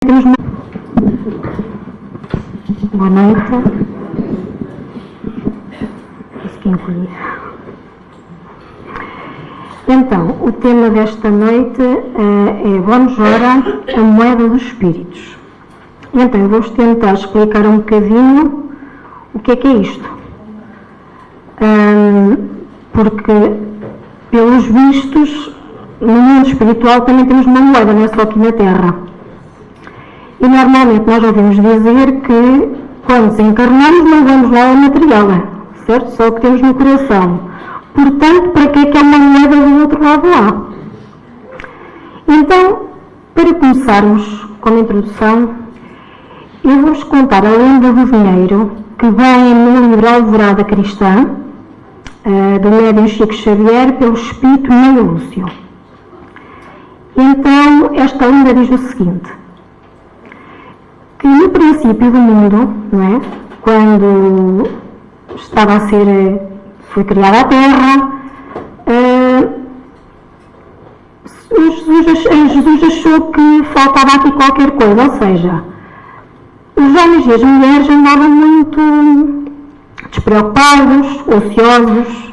Temos uma... Boa noite. Então, o tema desta noite é Bonus Hora, a moeda dos espíritos. Então, eu vou-vos tentar explicar um bocadinho o que é isto. Porque, pelos vistos, no mundo espiritual também temos uma moeda, não é só aqui na Terra. E normalmente nós ouvimos dizer que quando desencarnamos não vemos nada material, certo? Só o que temos no coração. Portanto, para que é uma moeda do outro lado lá? Então, para começarmos com a introdução, eu vou-vos contar a lenda do dinheiro que vem no livro Alvorada Cristã, do médium Chico Xavier, pelo espírito Meio Lúcio. Então, esta lenda diz o seguinte: que no princípio do mundo, não é? Quando foi criada a Terra, Jesus achou que faltava aqui qualquer coisa, ou seja, os homens e as mulheres andavam muito despreocupados, ociosos,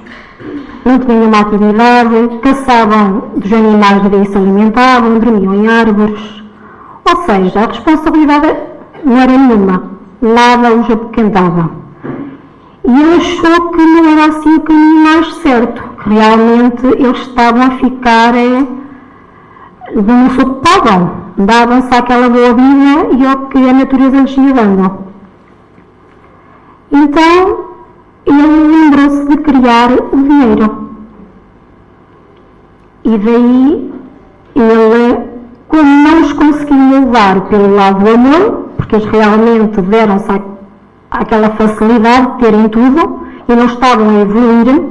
não tinham nenhuma atividade, caçavam dos animais e daí se alimentavam, dormiam em árvores, ou seja, a responsabilidade não era nenhuma, nada os apoquentava. E ele achou que não era assim o caminho mais certo, que realmente eles estavam a ficar não se ocupavam, davam-se àquela boa vida e ao que a natureza lhes ia dando. Então, ele lembrou-se de criar o dinheiro. E daí, ele, como não os conseguiu levar pelo lado do amor, porque eles realmente deram-se àquela facilidade de terem tudo e não estavam a evoluir,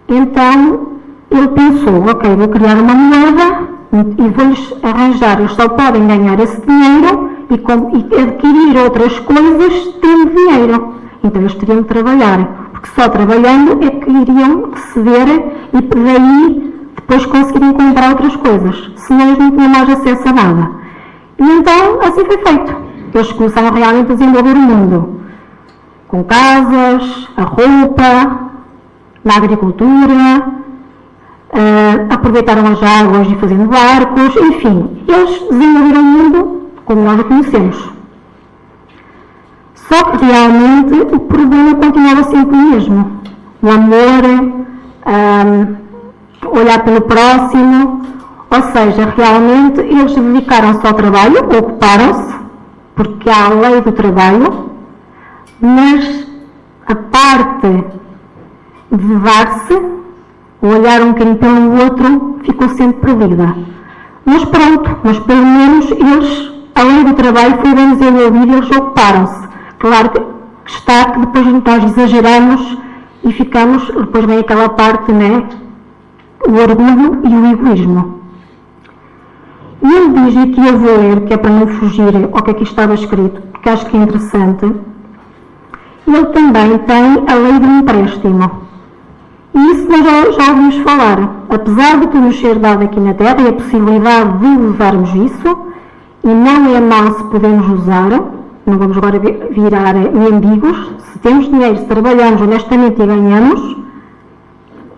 então ele pensou, ok, vou criar uma moeda e vou-lhes arranjar, eles só podem ganhar esse dinheiro e adquirir outras coisas tendo dinheiro. Então eles teriam de trabalhar, porque só trabalhando é que iriam ceder e daí depois conseguirem comprar outras coisas, senão eles não tinham mais acesso a nada. E então assim foi feito. Eles começaram realmente a desenvolver o mundo, com casas, a roupa, na agricultura, aproveitaram as águas e fazendo barcos, enfim, eles desenvolveram o mundo como nós o conhecemos. Só que realmente o problema continuava sempre o mesmo. O amor, olhar pelo próximo, ou seja, realmente eles dedicaram-se ao trabalho, ocuparam-se, porque há a lei do trabalho, mas a parte de dar-se, olhar um bocadinho pelo outro, ficou sempre perdida. Mas pronto, mas pelo menos eles, a lei do trabalho foi bem desenvolvida e eles ocuparam-se. Claro que está que depois nós exageramos e ficamos, depois vem aquela parte, né? O orgulho e o egoísmo. E ele diz aqui, eu vou ler, que é para não fugir ao que aqui estava escrito, porque acho que é interessante. Ele também tem a lei do empréstimo. E isso nós já ouvimos falar. Apesar de tudo nos ser dado aqui na Terra e a possibilidade de usarmos isso, e não é mal se podemos usar, não vamos agora virar mendigos, se temos dinheiro, se trabalhamos honestamente e ganhamos,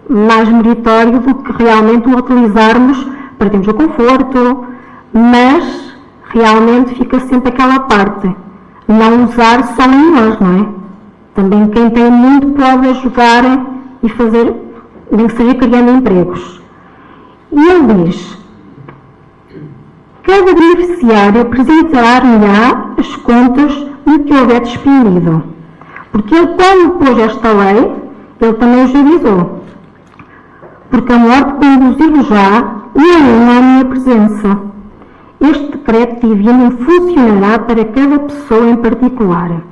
mais meritório do que realmente o utilizarmos para termos o conforto, mas realmente fica sempre aquela parte, não usar só em nós, não é? Também quem tem muito pode ajudar e fazer, nem que seja criando empregos. E ele diz: cada beneficiário apresentar-me-á as contas do que houver despedido. Porque ele, quando pôs esta lei, ele também os avisou. Porque a morte conduzi-lo-já não à minha presença. Este decreto divino funcionará para cada pessoa em particular,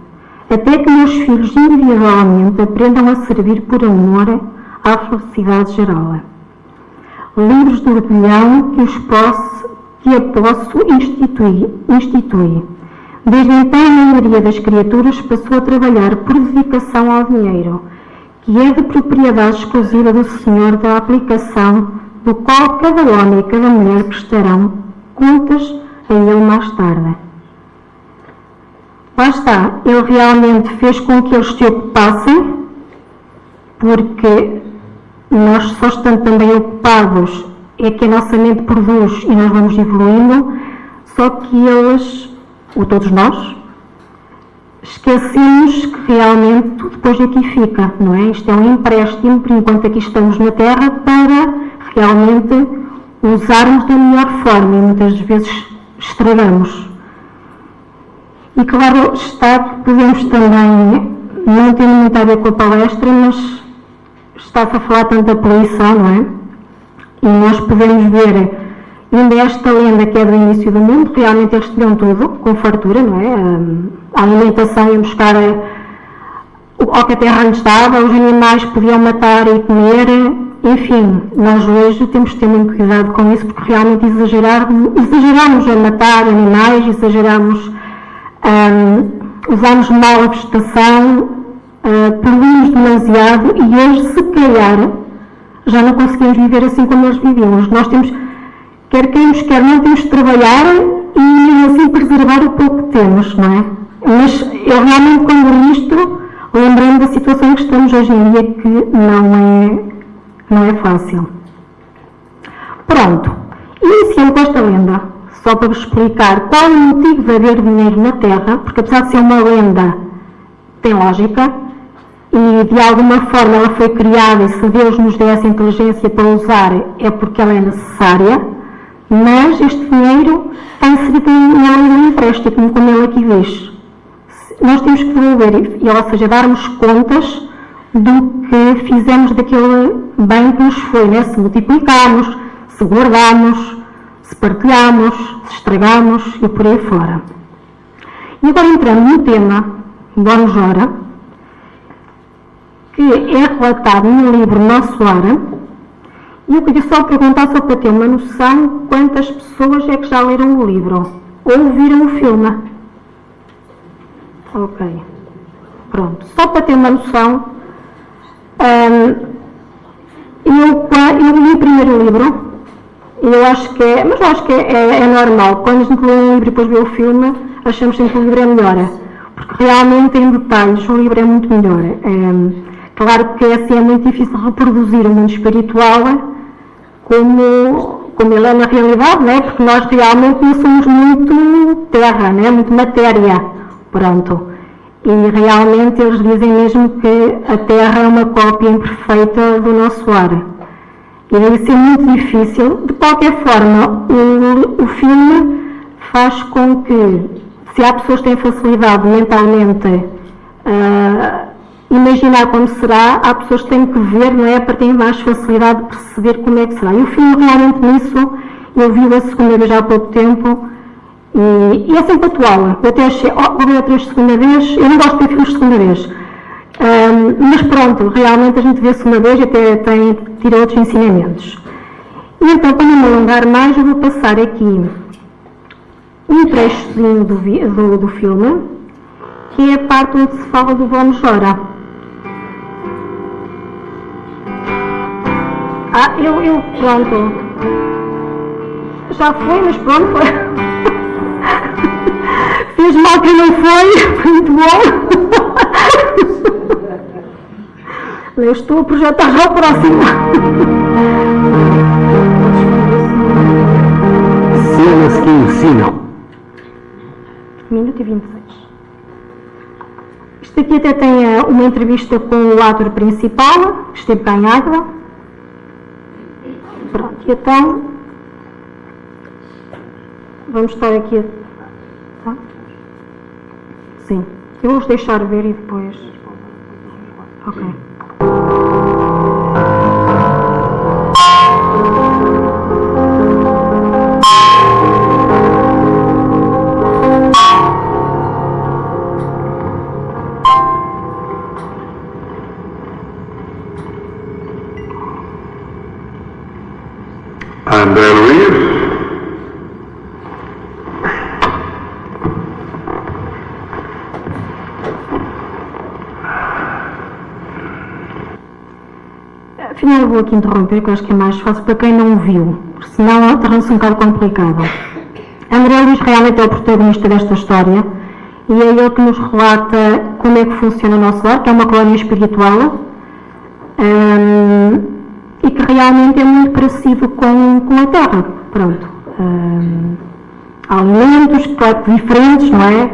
até que meus filhos individualmente aprendam a servir por amor à felicidade geral. Livres do orgulhão que a posso instituir. Desde então a maioria das criaturas passou a trabalhar por dedicação ao dinheiro, que é de propriedade exclusiva do Senhor, da aplicação do qual cada homem e cada mulher prestarão contas a ele mais tarde. Lá está, ele realmente fez com que eles se ocupassem, porque nós só estando também ocupados é que a nossa mente produz e nós vamos evoluindo, só que eles, ou todos nós, esquecemos que realmente tudo depois aqui fica, não é? Isto é um empréstimo, por enquanto aqui estamos na Terra, para realmente usarmos da melhor forma e muitas vezes estragamos. E claro está que podemos também, não tendo muito a ver com a palestra, mas está-se a falar tanto da poluição, não é? E nós podemos ver, ainda esta lenda que é do início do mundo, realmente eles tinham tudo, com fartura, não é? A alimentação ia buscar ao que a terra lhes dava, os animais podiam matar e comer, enfim, nós hoje temos que ter muito cuidado com isso, porque realmente exageramos a matar animais, exageramos, usamos mal a vegetação, poluímos demasiado e hoje, se calhar, já não conseguimos viver assim como eles viviam. Nós temos, quer queremos, quer não, temos de trabalhar e assim preservar o pouco que temos, não é? Mas eu realmente, quando li isto, lembrei-me da situação em que estamos hoje em dia, que não é fácil. Pronto, iniciando com esta lenda, só para vos explicar qual é o motivo de haver dinheiro na Terra, porque apesar de ser uma lenda, tem lógica, e de alguma forma ela foi criada, e se Deus nos der essa inteligência para usar, é porque ela é necessária, mas este dinheiro está inserido na lei do empréstimo, como ele aqui diz. Nós temos que devolver, ou seja, darmos contas do que fizemos daquele bem que nos foi, né? Se multiplicamos, se guardamos, se partilhamos, se estragamos e por aí fora. E agora entrando no tema, Bónus Hora, que é relatado no livro Nosso Lar, e eu queria só perguntar, só para ter uma noção, quantas pessoas é que já leram o livro ou viram o filme? Ok, pronto, só para ter uma noção, eu li o primeiro livro, eu acho que é normal, quando a gente lê um livro e depois vê o filme, achamos sempre que o livro é melhor, porque realmente em detalhes o livro é muito melhor. Claro que assim é muito difícil reproduzir o mundo espiritual como ele é na realidade, não é? Porque nós realmente não somos muito terra, não é? Muito matéria, pronto. E realmente eles dizem mesmo que a Terra é uma cópia imperfeita do nosso lar. E deve ser muito difícil. De qualquer forma, o filme faz com que, se há pessoas que têm facilidade mentalmente imaginar como será, há pessoas que têm que ver, não é? Para terem mais facilidade de perceber como é que será. E o filme realmente nisso, eu vi a segunda vez há pouco tempo, e é sempre atual. Eu até achei, vou ver outra segunda vez, eu não gosto de ver filmes de segunda vez. Mas pronto, realmente a gente vê a segunda vez e até tira outros ensinamentos. E então, para não me alongar mais, eu vou passar aqui um trechozinho do filme, que é a parte onde se fala do Bónus Hora. Pronto, já foi, mas pronto, foi. Fez mal que não foi muito bom. Eu estou a projetar já o próximo. Cenas que ensinam. Minuto e 26. Isto aqui até tem uma entrevista com o ator principal, que esteve cá em Águeda. Pronto, e então vamos estar aqui. Tá? Sim, eu vou-vos deixar ver e depois. Ok. And Luís? Afinal, eu vou aqui interromper, que eu acho que é mais fácil para quem não viu, porque senão torna-se um bocado complicado. André Luís realmente é o protagonista desta história e é ele que nos relata como é que funciona o nosso lar, que é uma colónia espiritual, e que realmente é muito parecido com a Terra. Pronto. Há alimentos, claro, diferentes, não é?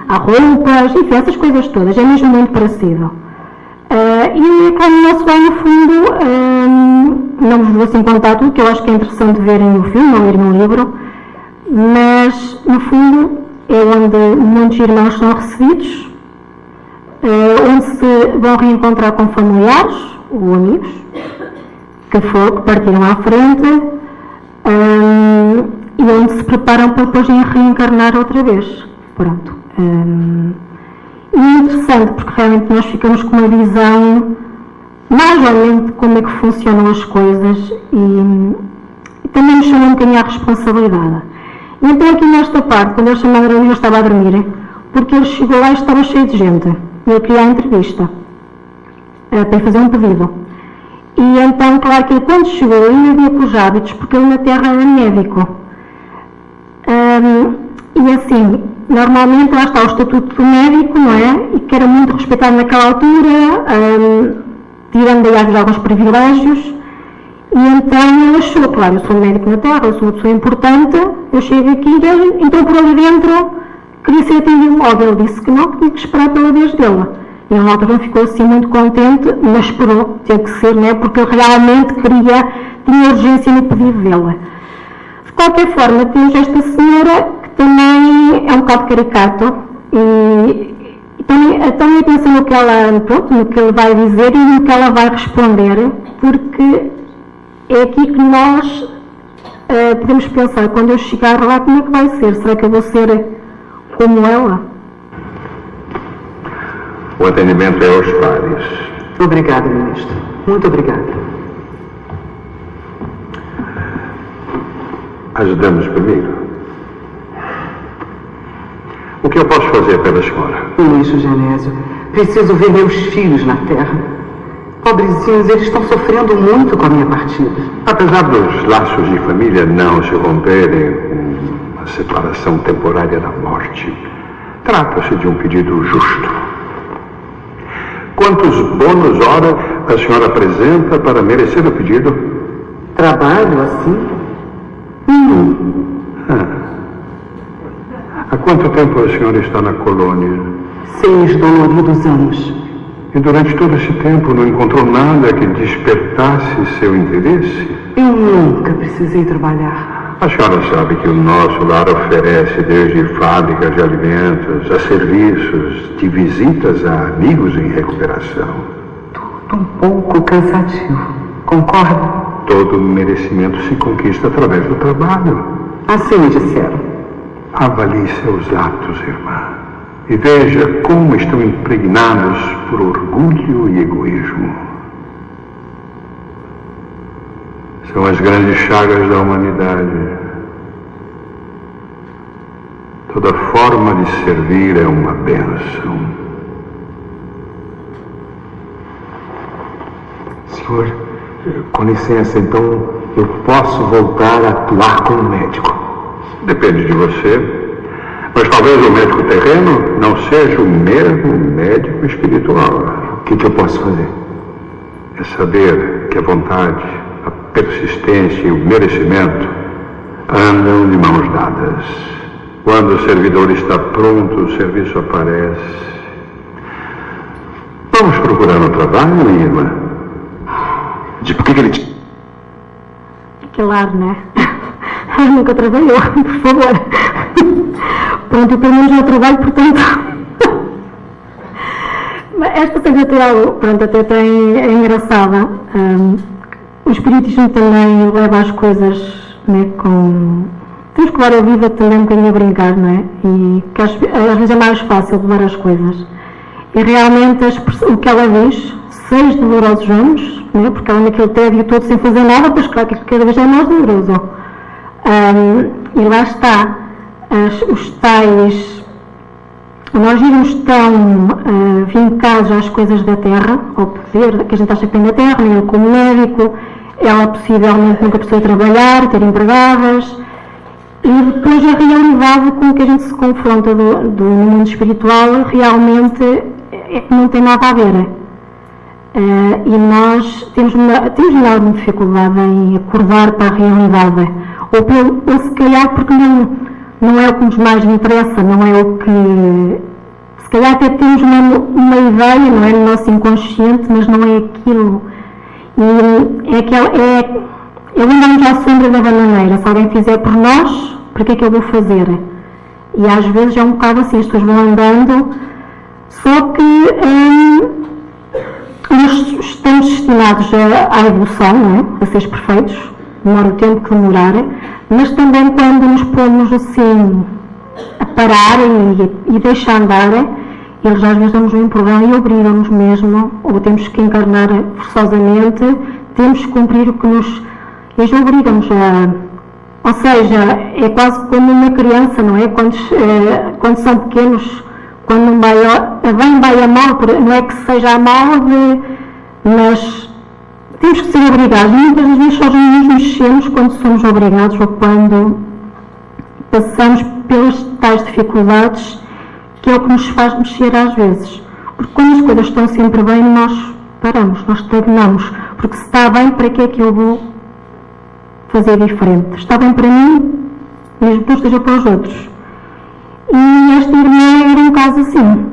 Há roupas, enfim, essas coisas todas. É mesmo muito parecido. E como o nosso lar, no fundo, não vos vou assim contar tudo, que eu acho que é interessante verem no filme ou ler no livro, mas, no fundo, é onde muitos irmãos são recebidos, onde se vão reencontrar com familiares ou amigos que partiram à frente, e onde se preparam para depois reencarnar outra vez. Pronto. E é interessante porque realmente nós ficamos com uma visão mais ou menos de como é que funcionam as coisas e também nos chama um bocadinho à responsabilidade. E então aqui nesta parte, quando ele chamou André Luís, eu estava a dormir, porque ele chegou lá e estava cheio de gente. E ele queria a entrevista para fazer um pedido. E então, claro que ele, quando chegou, ele ia pelos hábitos, porque ele na Terra era médico. E assim, normalmente lá está o estatuto do médico, não é? E que era muito respeitado naquela altura, tirando daí alguns privilégios. E então ele achou, claro, eu sou médico na Terra, eu sou uma pessoa importante, eu chego aqui e ele entrou por ali dentro, queria ser atendido logo. Ele disse que não, que tinha que esperar pela vez dele. E ele na altura ficou assim muito contente, mas esperou, tinha que ser, né? Porque ele realmente tinha urgência no pedido dele. De qualquer forma, temos esta senhora que também é um bocado caricato e também pensa no que ela, pronto, no que ele vai dizer e no que ela vai responder, porque é aqui que nós podemos pensar, quando eu chegar lá, como é que vai ser? Será que eu vou ser como ela? O atendimento é aos pares. Obrigada, ministro. Muito obrigada. As damas primeiro. O que eu posso fazer pela senhora? Ministro Genésio, preciso ver meus filhos na terra. Pobrezinhos, eles estão sofrendo muito com a minha partida. Apesar dos laços de família não se romperem com a separação temporária da morte, trata-se de um pedido justo. Quantos bônus hora a senhora apresenta para merecer o pedido? Trabalho assim? Há quanto tempo a senhora está na colônia? 6 doloridos anos. E durante todo esse tempo não encontrou nada que despertasse seu interesse? Eu nunca precisei trabalhar. A senhora sabe que o nosso lar oferece desde fábricas de alimentos, a serviços, de visitas a amigos em recuperação. Tudo um pouco cansativo, concorda? Todo merecimento se conquista através do trabalho. Assim me disseram. Avalie seus atos, irmã, e veja como estão impregnados por orgulho e egoísmo. São as grandes chagas da humanidade. Toda forma de servir é uma bênção. Senhor, com licença, então eu posso voltar a atuar como médico? Depende de você. Mas talvez o médico terreno não seja o mesmo médico espiritual. O que eu posso fazer? É saber que a vontade, a persistência e o merecimento andam de mãos dadas. Quando o servidor está pronto, o serviço aparece. Vamos procurar um trabalho, minha irmã? De por que ele... Claro, né? Ela nunca trabalhou, por favor. Pronto, eu pelo menos já trabalho, portanto... Esta secretarial, pronto, até é engraçada. O espiritismo também leva as coisas, né, com... Temos que levar a vida também um bocadinho a brincar, não é? E que às vezes é mais fácil levar as coisas. E realmente o que ela diz, 6 dolorosos anos, né, porque ela naquele tédio todo sem fazer nada, pois claro que cada vez é mais doloroso. E lá está, os tais... Nós irmos tão vincados às coisas da Terra, ao poder que a gente acha que tem na Terra, ele como médico, ela possivelmente nunca precisou trabalhar, ter empregadas, E depois a realidade com que a gente se confronta do mundo espiritual realmente não tem nada a ver. E nós temos enorme dificuldade em acordar para a realidade. Ou se calhar porque não é o que nos mais interessa, não é o que... Se calhar até temos uma ideia, não é, no nosso inconsciente, mas não é aquilo. E andamos à sombra da bananeira. Se alguém fizer por nós, para que é que eu vou fazer? E às vezes é um bocado assim, as pessoas vão andando, só que nós estamos destinados à evolução, não é? A seres perfeitos, demora o tempo que demorar, mas também quando nos pomos assim a parar e deixar andar, eles às vezes dão-nos um empurrão e obrigam-nos mesmo, ou temos que encarnar forçosamente, temos que cumprir o que eles obrigam-nos a... Ou seja, é quase como uma criança, não é? Quando são pequenos, quando não vai a bem, vai a mal, não é que seja a mal, mas temos que ser obrigados. Muitas vezes só nos mexemos quando somos obrigados ou quando passamos pelas tais dificuldades, que é o que nos faz mexer às vezes. Porque quando as coisas estão sempre bem, nós paramos, nós estagnamos. Porque se está bem, para que é que eu vou fazer diferente? Está bem para mim, mesmo que não esteja para os outros. E esta irmã era um caso assim.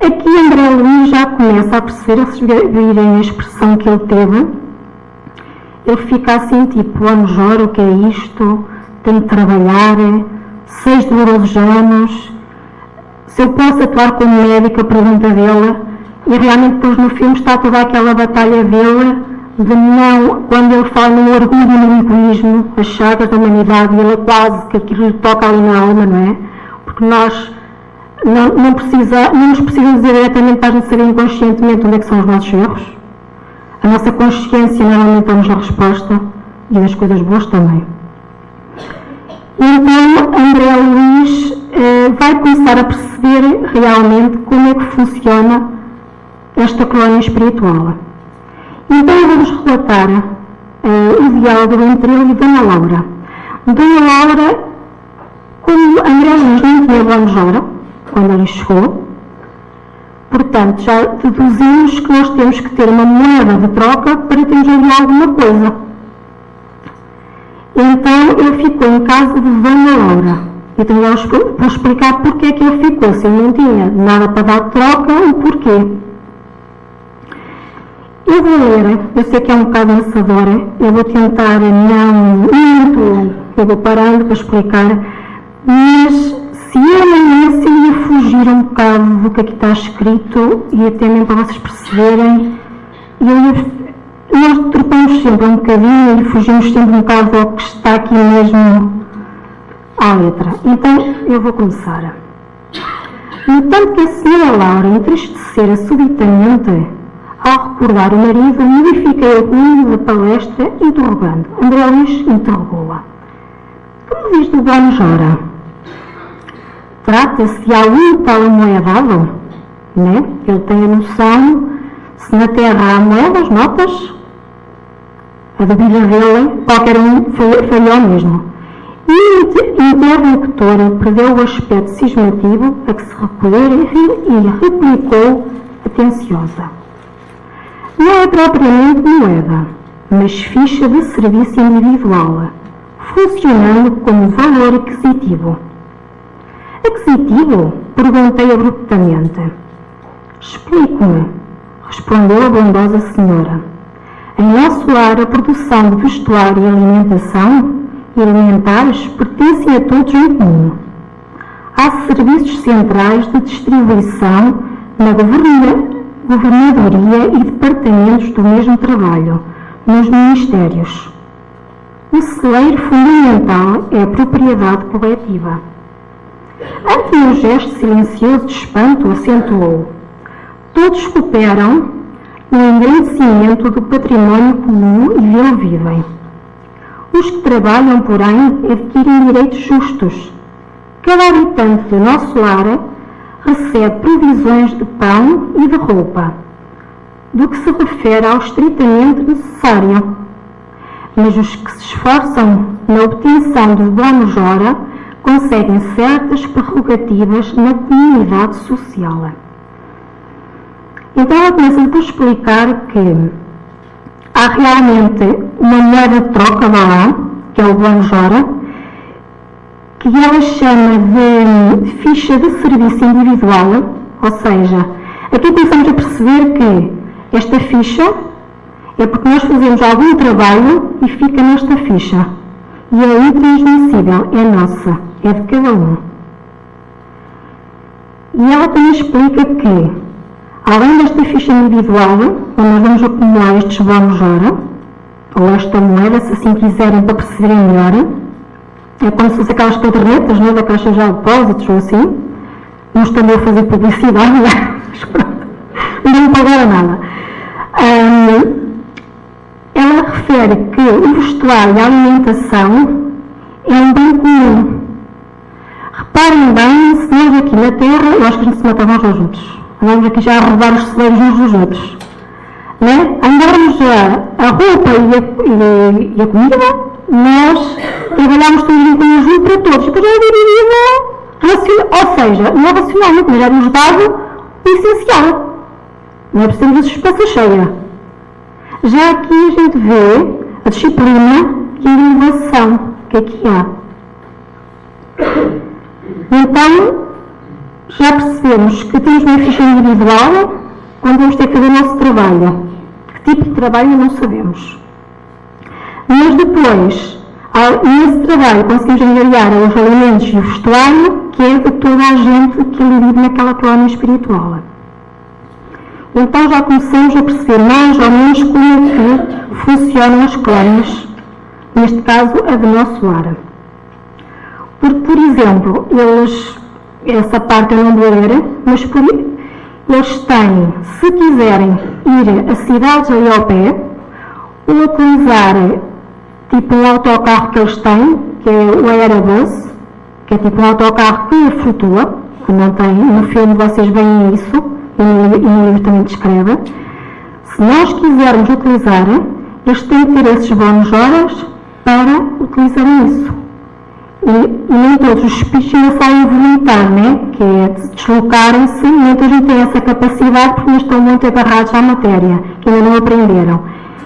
Aqui André Luís já começa a perceber, a virem a expressão que ele teve, ele fica assim, tipo, vamos ora, o que é isto? Tenho de trabalhar, 6 dolorosos anos, se eu posso atuar como médica, pergunta dele, e realmente depois no filme está toda aquela batalha dele, de não, quando ele fala no orgulho e no egoísmo, as chagas da humanidade, ele é quase que aquilo lhe toca ali na alma, não é? Porque nós não nos precisam dizer diretamente para a gente saber inconscientemente onde é que são os nossos erros. A nossa consciência normalmente dá-nos a resposta, e das coisas boas também. Então, André Luís vai começar a perceber realmente como é que funciona esta colónia espiritual. Então, eu vou-vos relatar o diálogo entre ele e Dona Laura. Dona Laura, como André Luís não tinha bons hora, quando ele chegou, portanto, já deduzimos que nós temos que ter uma moeda de troca para termos ali alguma coisa. Então, ele ficou em casa de Dona Laura. Então, vou explicar porque é que ele ficou, se ele não tinha nada para dar de troca, o porquê. Eu vou ler, eu sei que é um bocado amassadora, eu vou tentar não muito longo, eu vou parando para explicar, mas se eu não lesse, eu ia fugir um bocado do que aqui está escrito e até mesmo para vocês perceberem, nós trocamos sempre um bocadinho e fugimos sempre um bocado ao que está aqui mesmo à letra. Então, eu vou começar. No tanto que a senhora Laura entristecera subitamente, ao recordar o marido, modifiquei o rumo da palestra, interrogando. André Luís interrogou-a. Que me diz do Dom Jora? Trata-se de algum tal amoedado? Né? Ele tem a noção, se na terra há moedas, notas, a dúvida dele, qualquer um faria o mesmo. E o interlocutor perdeu o aspecto cismativo a que se recolheu e replicou atenciosa. Não é propriamente moeda, mas ficha de serviço individual, funcionando como valor aquisitivo. Aquisitivo? Perguntei abruptamente. Explico-me, respondeu a bondosa senhora. Em nosso lar, a produção de vestuário e alimentação elementares pertencem a todos em comum. Há serviços centrais de distribuição na governadoria e departamentos do mesmo trabalho, nos ministérios. O celeiro fundamental é a propriedade coletiva. Ante um gesto silencioso de espanto, acentuou. Todos cooperam no engrandecimento do património comum e dele vivem. Os que trabalham, porém, adquirem direitos justos. Cada habitante do nosso lar recebe provisões de pão e de roupa, do que se refere ao estritamente necessário. mas os que se esforçam na obtenção do bónus hora conseguem certas prerrogativas na comunidade social. Então ela começa por explicar que há realmente uma moeda de troca lá, que é o bónus hora, que ela chama de ficha de serviço individual, ou seja, aqui começamos a perceber que esta ficha é porque nós fazemos algum trabalho e fica nesta ficha. E é intransmissível, é nossa, é de cada um. E ela também explica que, além desta ficha individual, onde nós vamos acumular estes bónus hora, ou esta moeda, se assim quiserem, para perceberem melhor, é como se fosse aquelas cadernetas, não é? Da Caixa de Depósitos ou assim. Não estou a fazer publicidade, mas pronto, não me pagaram nada. Ela refere que o vestuário e a alimentação é um bem comum. Reparem bem, se nós aqui na Terra, eu acho que a gente se mata uns aos outros. Andamos aqui já a roubar os celeiros uns dos outros. Né? Andarmos a roupa e a comida, nós trabalhamos todos em conjunto para todos. Depois é dividida, ou seja, não é racionalmente, mas é-nos dado o essencial. Não é preciso de despensa cheia. Já aqui a gente vê a disciplina e a inovação que aqui há. Então, já percebemos que temos uma ficha individual quando vamos ter que fazer o nosso trabalho. Que tipo de trabalho não sabemos. Mas depois, nesse trabalho, conseguimos angariar os alimentos e o vestuário, que é de toda a gente que vive naquela colónia espiritual. Então já começamos a perceber mais ou menos como é que funcionam as colónias, neste caso a do nosso lar. Porque, por exemplo, essa parte eu não vou ler, mas eles têm, se quiserem ir a cidades ali ao pé, ou utilizar tipo um autocarro que eles têm, que é o Aerobus, que é tipo um autocarro que flutua, que não tem, no filme vocês veem isso, e no livro também descreve. Se nós quisermos utilizar, eles têm que ter esses bónus horas para utilizarem isso. E nem todos os espíritos ainda sabem voluntar, né? Que é deslocarem-se, nem todos têm essa capacidade porque ainda estão muito agarrados à matéria, que ainda não aprenderam.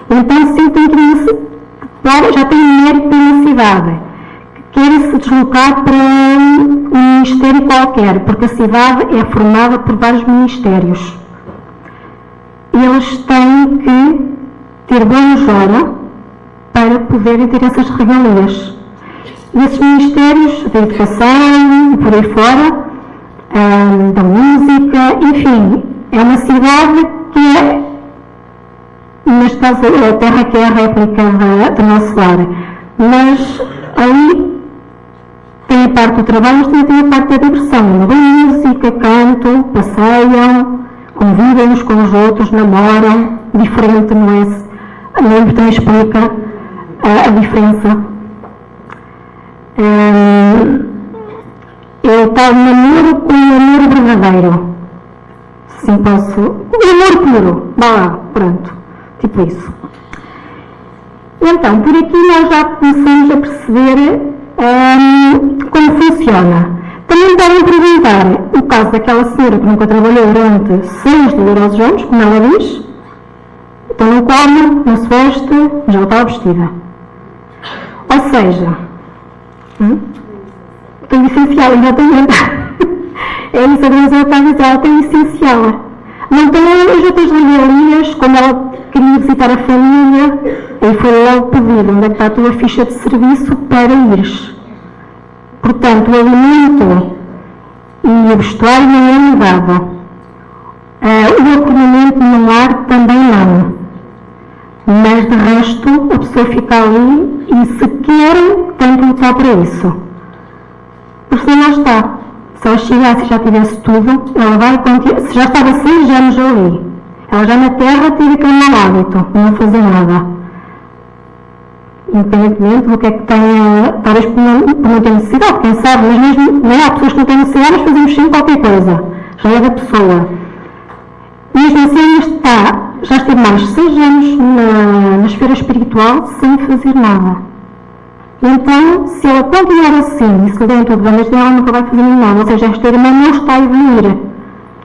Então sentem que já têm mérito na cidade, que querem se deslocar para um ministério qualquer, porque a cidade é formada por vários ministérios. E eles têm que ter bónus hora para poderem ter essas regalias. E esses ministérios da educação e por aí fora, da música, enfim, é uma cidade que é, neste caso, a Terra que é a réplica do nosso lar. Mas ali tem a parte do trabalho, mas também tem a parte da diversão. Ouvem música, cantam, passeiam, convivem uns com os outros, namoram, diferente, não é? O livro também explica a diferença. É o tal namoro com o amor verdadeiro. Sim, posso. O amor puro. Vá lá, pronto. Tipo isso. Então, por aqui nós já começamos a perceber como funciona. Também devem perguntar o caso daquela senhora que nunca trabalhou durante 6 dolorosos anos, como ela diz. Então não come, não se veste, já está vestida. Ou seja, tem essencial, exatamente. É isso que a Deus está a dizer, ela tem essencial. Não tem as outras regalias, quando ela queria visitar a família, e foi logo pedir onde é que está a tua ficha de serviço para ires. Portanto, o alimento e o vestuário não é mudado. O acolhimento no lar também não. Mas de resto, a pessoa fica ali e se quer, tem que lutar para isso. Porque senão lá está. Se ela chegasse e já tivesse tudo, ela vai continuar. Se já estava 6 anos ali, ela já na Terra teve aquele mau hábito, não fazer nada. Independentemente do que é que tenha, talvez por não ter necessidade, quem sabe, mas mesmo, não é? Há pessoas que não têm necessidade, mas fazemos sempre qualquer coisa. Já é da pessoa. Mesmo assim, está já esteve mais de 6 anos na esfera espiritual sem fazer nada. Então, se ela continuar assim e se lhe derem tudo bem, ela nunca vai fazer nada. Ou seja, esta irmã não está a evoluir.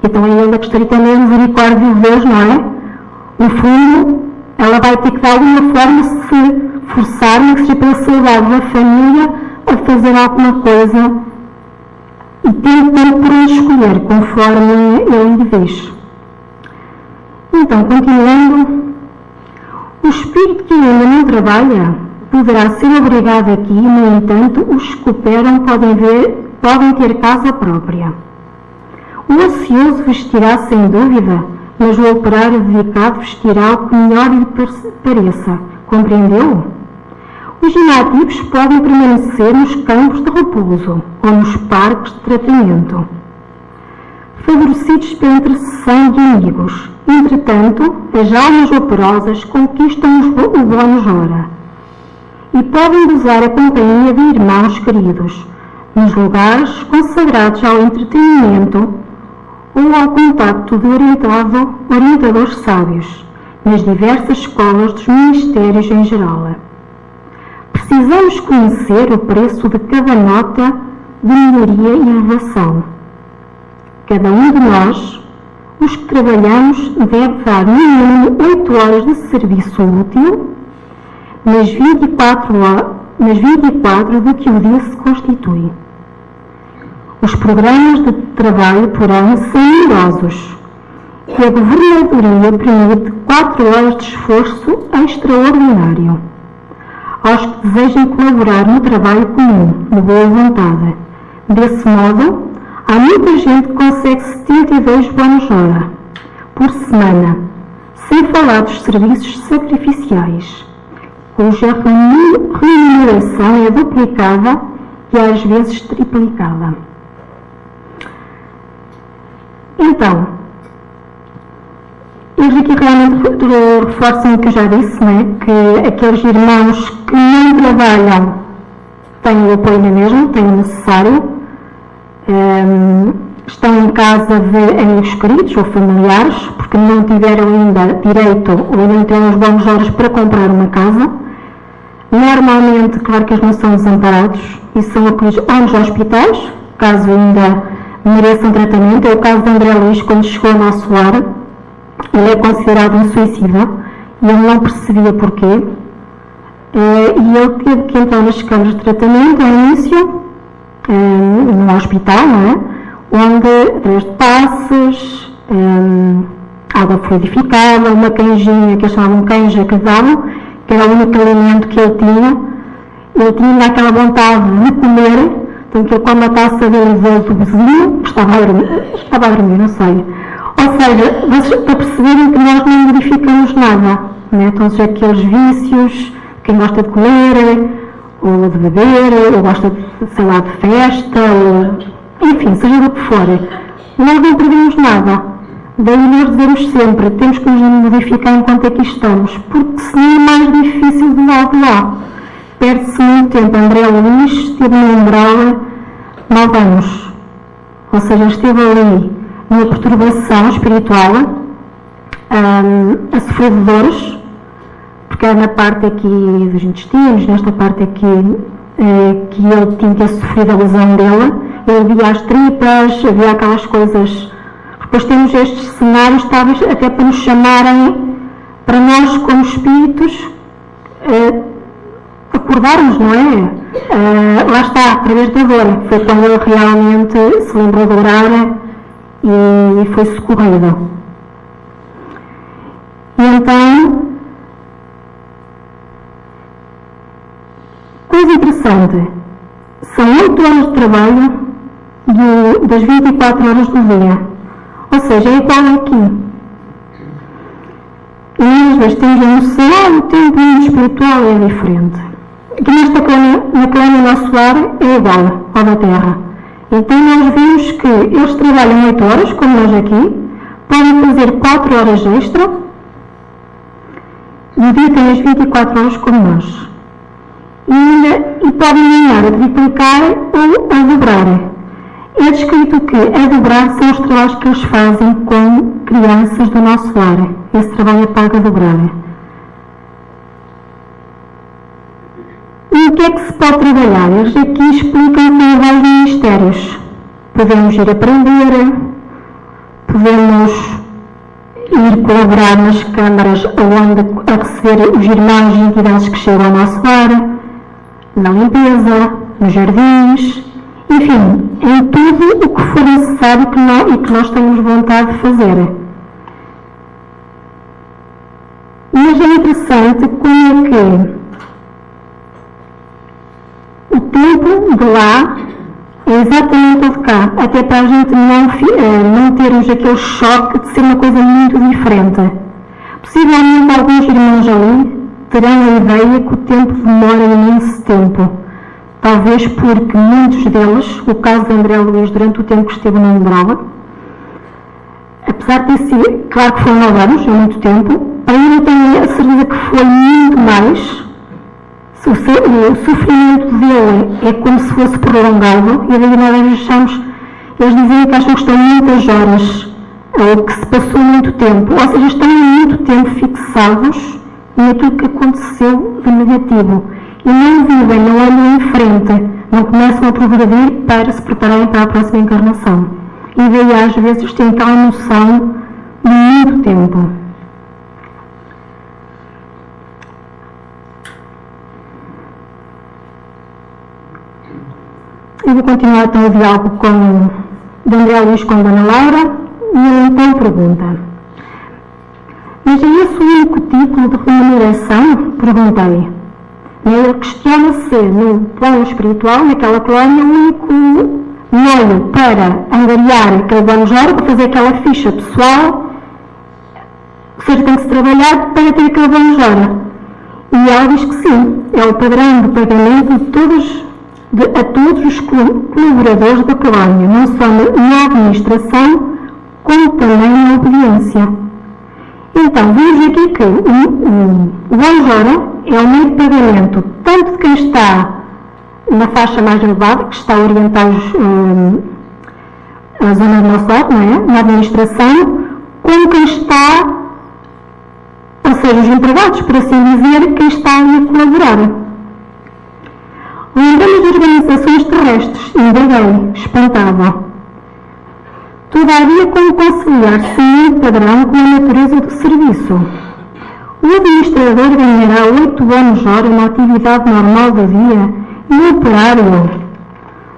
Então, aí ela gostaria também de misericórdia de Deus, não é? No fundo, ela vai ter que de alguma forma se forçar, nem que seja pela saudade da família, a fazer alguma coisa e tem tempo para escolher, conforme ele lhe diz. Então, continuando, o espírito que ainda não trabalha poderá ser obrigado aqui, no entanto, os que cooperam podem ter casa própria. O ocioso vestirá sem dúvida, mas o operário dedicado vestirá o que melhor lhe pareça. Compreendeu? Os inativos podem permanecer nos campos de repouso ou nos parques de tratamento, favorecidos pela intercessão de amigos. Entretanto, as almas operosas conquistam o bónus hora e podem gozar a companhia de irmãos queridos nos lugares consagrados ao entretenimento ou ao contacto de orientadores sábios nas diversas escolas dos ministérios em geral. Precisamos conhecer o preço de cada nota de melhoria e elevação. Cada um de nós, os que trabalhamos, deve dar no mínimo 8 horas de serviço útil nas 24 de que o dia se constitui. Os programas de trabalho por ano são numerosos e a governadoria permite 4 horas de esforço extraordinário aos que desejam colaborar no trabalho comum, de boa vontade. Desse modo, há muita gente que consegue 72 bónus hora por semana, sem falar dos serviços sacrificiais, cuja remuneração é duplicada e às vezes triplicada. Então, eles aqui realmente reforçam o que eu já disse, né? Que aqueles irmãos que não trabalham têm o apoio mesmo, têm o necessário, estão em casa de amigos queridos ou familiares, porque não tiveram ainda direito ou não têm os bons horas para comprar uma casa. Normalmente, claro que eles não são desamparados e são acolhidos ou nos hospitais, caso ainda mereçam tratamento. É o caso de André Luís, quando chegou ao nosso lar. Ele é considerado um suicida e ele não percebia porquê. E ele teve que entrar nas câmaras de tratamento ao início, no hospital, não é? Onde, através de passes, água fluidificada, uma canjinha que eles chamavam canja que davam, que era o único alimento que ele tinha aquela vontade de comer, então que ele come a taça dele do vizinho, que estava a dormir, não sei. Ou seja, vocês para perceberem que nós não modificamos nada, né? Todos aqueles vícios, quem gosta de comer, ou de beber, ou gosta de, sei lá, de festa, ou, enfim, seja do que for, nós não perdemos nada. Daí nós dizemos sempre, temos que nos modificar enquanto aqui estamos, porque senão é mais difícil de lá. Perde-se muito tempo. André Luís esteve no umbral 9 anos, ou seja, esteve ali uma perturbação espiritual, a sofrer de dores, porque era na parte aqui dos intestinos, nesta parte aqui que ele tinha sofrido a lesão dele. Ele via as tripas, havia aquelas coisas. Depois temos estes cenários, talvez até para nos chamarem, para nós como espíritos, acordarmos, não é? Lá está, através da dor. Foi quando ele realmente se lembrou de orar e foi socorrido. E então, coisa interessante, são 8 horas de trabalho das 24 horas do dia, ou seja, é igual aqui. E às vezes temos a noção, o tempo espiritual é diferente. Aqui na colônia nosso lar é igual ao da Terra. Então nós vemos que eles trabalham 8 horas, como nós aqui, podem fazer 4 horas extra e o dia tem as 24 horas como nós. E podem ganhar a triplicar ou a dobrar. É descrito que a dobrar são os trabalhos que eles fazem com crianças do nosso lar. Esse trabalho é pago a dobrar. E o que é que se pode trabalhar? Eles aqui explicam que tem vários ministérios. Podemos ir aprender, podemos ir colaborar nas câmaras onde a receber os irmãos e entidades que chegam ao nosso lar, na limpeza, nos jardins, enfim, em tudo o que for necessário e que nós tenhamos vontade de fazer. Mas é interessante como é que o tempo de lá é exatamente o de cá, até para a gente não termos aquele choque de ser uma coisa muito diferente. Possivelmente alguns irmãos ali terão a ideia que o tempo demora imenso tempo. Talvez porque muitos deles, o caso de André Luís, durante o tempo que esteve na Umbrella, apesar de ter sido, claro que foram 9 anos, é muito tempo, ainda tenho a certeza que foi muito mais. O sofrimento dele é como se fosse prolongado, e daí nós achamos, eles dizem que acham que estão muitas horas, ou que se passou muito tempo, ou seja, estão muito tempo fixados naquilo que aconteceu de negativo. E não vivem, não olham em frente, não começam a progredir para se prepararem para a próxima encarnação. E daí às vezes têm aquela noção de muito tempo. Eu vou continuar então o diálogo de André Luís com Dona Laura, e ele então pergunta: mas é esse o único título de remuneração? Perguntei. Ele questiona-se no plano espiritual, naquela colónia, o único meio para angariar aquele bónus hora, para fazer aquela ficha pessoal, ou seja, tem que se trabalhar para ter aquele bónus hora. E ela diz que sim, é o padrão de pagamento a todos os colaboradores da colónia, não só na administração, como também na obediência. Então, vemos aqui que o bónus hora é o meio de pagamento tanto de quem está na faixa mais elevada, que está a orientar a zona do nosso lado, não é? Na administração, como quem está, ou seja, os empregados, por assim dizer, quem está ali a colaborar. Lembramos de organizações terrestres, indaguei, espantava. Todavia, como conciliar sem padrão com a natureza do serviço? O administrador ganhará 8 bónus hora na atividade normal do dia e o operário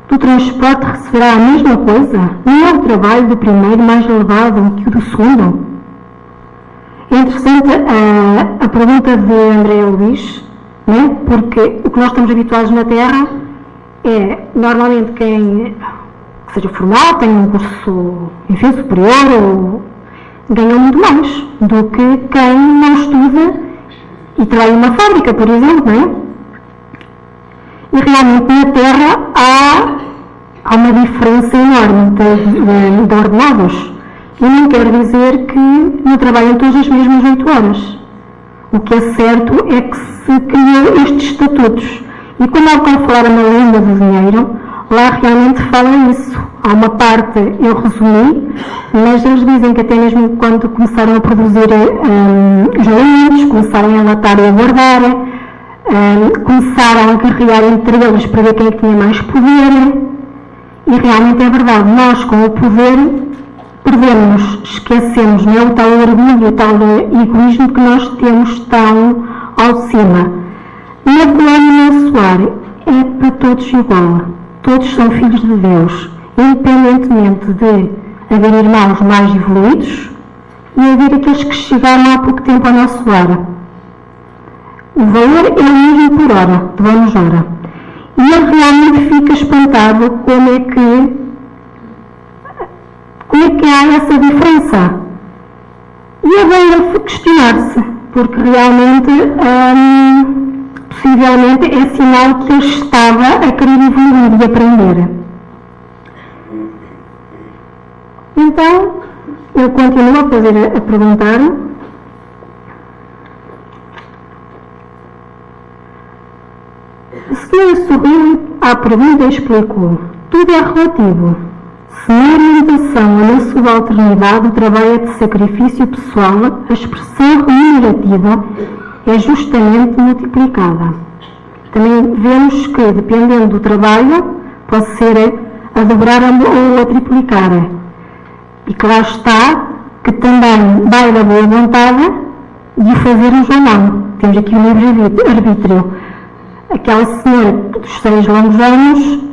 do transporte receberá a mesma coisa? Não é o trabalho do primeiro mais elevado que o do segundo? É interessante a pergunta de André Luís, né? Porque o que nós estamos habituados na Terra é, normalmente, quem seja formal, tem um curso, enfim, superior, ou ganha muito mais do que quem não estuda e trabalha numa fábrica, por exemplo, não é? E realmente na Terra há uma diferença enorme de ordenados. E não quer dizer que não trabalham todas as mesmas 8 horas. O que é certo é que se criou estes estatutos. E quando há bocado falaram na lenda do dinheiro, lá realmente fala isso. Há uma parte, eu resumi, mas eles dizem que até mesmo quando começaram a produzir os alimentos, começaram a latar e a guardar, começaram a guerrear entre eles para ver quem é que tinha mais poder. E realmente é verdade, nós com o poder perdemos, esquecemos, não é? O tal orgulho, o tal egoísmo que nós temos tão ao de cima. Na colónia solar é para todos igual. Todos são filhos de Deus, independentemente de haver irmãos mais evoluídos e haver aqueles que chegaram há pouco tempo ao nosso lar. O valor é o mesmo por hora, de bónus hora. E ele realmente fica espantado como é que há essa diferença. E é bem ele questionar-se, porque realmente, possivelmente, é sinal que ele estava a querer evoluir e aprender. Então, ele continua a perguntar. A senhora sorriu à pergunta e explicou. Tudo é relativo. Se na orientação ou na subalternidade o trabalho é de sacrifício pessoal, a expressão remunerativa é justamente multiplicada. Também vemos que, dependendo do trabalho, pode ser a dobrar ou a triplicar. E que lá está, que também vai da boa vontade de o fazermos ou não. Temos aqui o livre-arbítrio. Aquela senhora dos 6 longos anos,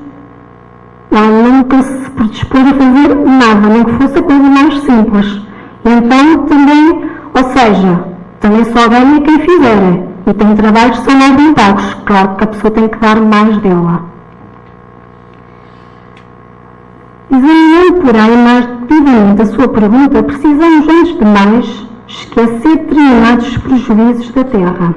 ela nunca se predispôs a fazer nada, nem que fosse a coisa mais simples. Então, também, ou seja, também só ganha quem fizer. E tem trabalhos que são mais bem pagos. Claro que a pessoa tem que dar mais dela. Examinando, porém, mais devidamente a sua pergunta, precisamos, antes de mais, esquecer determinados prejuízos da terra.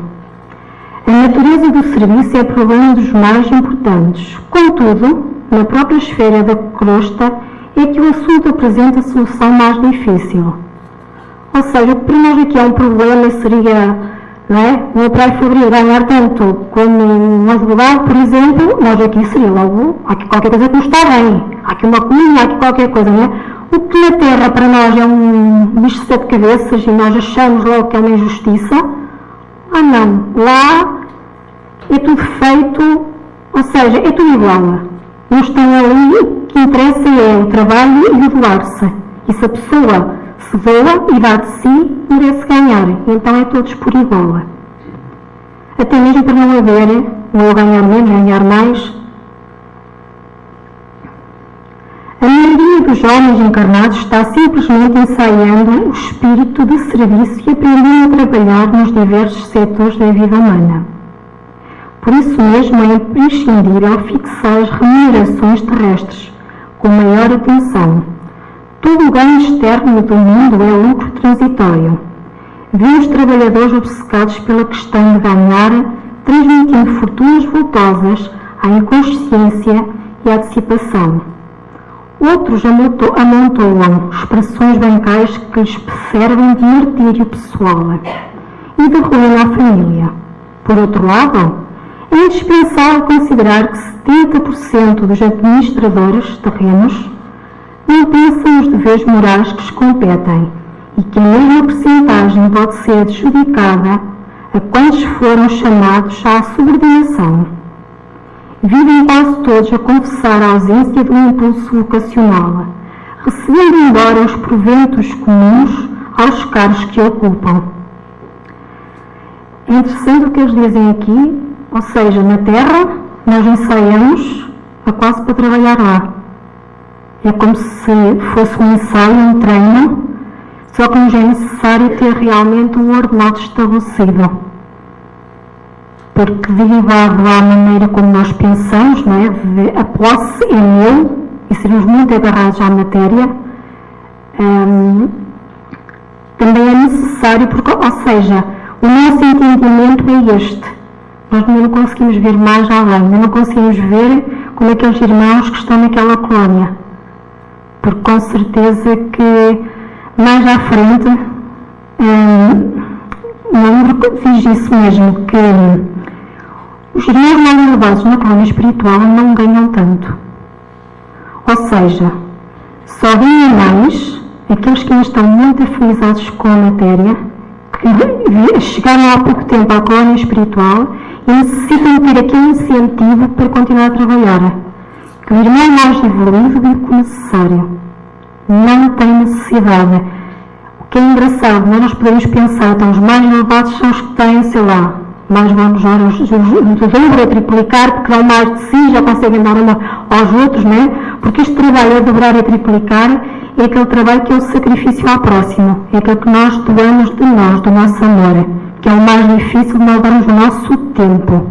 A natureza do serviço é o problema dos mais importantes. Contudo, na própria esfera da crosta, é que o assunto apresenta a solução mais difícil. Ou seja, o que para nós aqui é um problema seria, não é? O operário fabril ganhar tanto como um advogado, por exemplo, nós aqui seria logo, há aqui qualquer coisa que não está bem, há aqui uma comida, há aqui qualquer coisa, não é? O que na terra para nós é um bicho de 7 cabeças e nós achamos logo que é uma injustiça, não, lá é tudo feito, ou seja, é tudo igual. Não estão ali, o que interessa é o trabalho e o doar-se. E se a pessoa se doa e dá de si, merece ganhar. Então é todos por igual. Até mesmo para não haver, ou ganhar menos, ganhar mais. A maioria dos homens encarnados está simplesmente ensaiando o espírito de serviço e aprendendo a trabalhar nos diversos setores da vida humana. Por isso mesmo é imprescindível fixar as remunerações terrestres com maior atenção. Todo o ganho externo do mundo é lucro transitório. Vemos trabalhadores obcecados pela questão de ganhar, transmitindo fortunas voltosas à inconsciência e à dissipação. Outros amontoam expressões bancárias que lhes servem de martírio pessoal e de ruína à família. Por outro lado, é indispensável considerar que 70% dos administradores terrenos não pensam nos deveres morais que lhes competem e que a mesma percentagem pode ser adjudicada a quantos foram chamados à subordinação. Vivem quase todos a confessar a ausência do impulso vocacional, recebendo embora os proventos comuns aos cargos que ocupam. É interessante o que eles dizem aqui, ou seja, na Terra nós ensaiamos quase para trabalhar lá. É como se fosse um ensaio, um treino, só que nos é necessário ter realmente um ordenado estabelecido. Porque derivado à maneira como nós pensamos, não é? A posse é meu, e seremos muito agarrados à matéria, também é necessário, porque, ou seja, o nosso entendimento é este. Nós não conseguimos ver mais além, não conseguimos ver como aqueles irmãos que estão naquela colónia. Porque com certeza que mais à frente, o livro diz isso mesmo, que os irmãos mais elevados na colónia espiritual não ganham tanto. Ou seja, só ganham mais aqueles que ainda estão muito afinizados com a matéria, que chegaram há pouco tempo à colónia espiritual e necessitam ter aquele incentivo para continuar a trabalhar. Que o irmão mais evoluído vive com o necessário. Não tem necessidade. O que é engraçado, nós podemos pensar, então os mais elevados são os que têm, sei lá, mais bons horas do dobro a triplicar, porque dão mais de si, já conseguem dar uma aos outros, não é? Porque este trabalho a dobrar e a triplicar é aquele trabalho que é o sacrifício ao próximo, é aquele que nós doamos de nós, do nosso amor, que é o mais difícil de nós darmos o nosso tempo.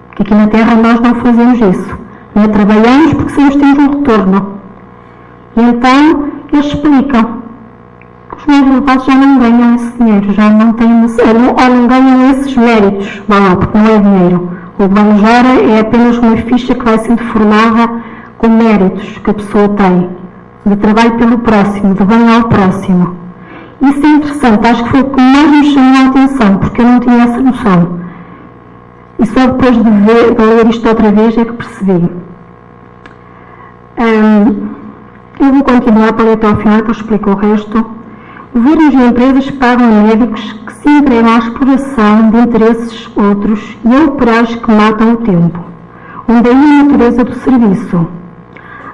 Porque aqui na Terra nós não fazemos isso. Não é? Trabalhamos porque sabemos que temos um retorno. E então eles explicam. Os mais elevados já não ganham esse dinheiro, já não têm, ou não ganham esses méritos, porque não é dinheiro. O bónus hora é apenas uma ficha que vai sendo formada com méritos que a pessoa tem, de trabalho pelo próximo, de bem ao próximo. Isso é interessante, acho que foi o que mais me chamou a atenção, porque eu não tinha essa noção. E só depois de ler isto outra vez é que percebi. eu vou continuar para ler até ao final, depois explico o resto. Governos e empresas pagam médicos que se entregam à exploração de interesses outros e a operários que matam o tempo, onde aí a natureza do serviço.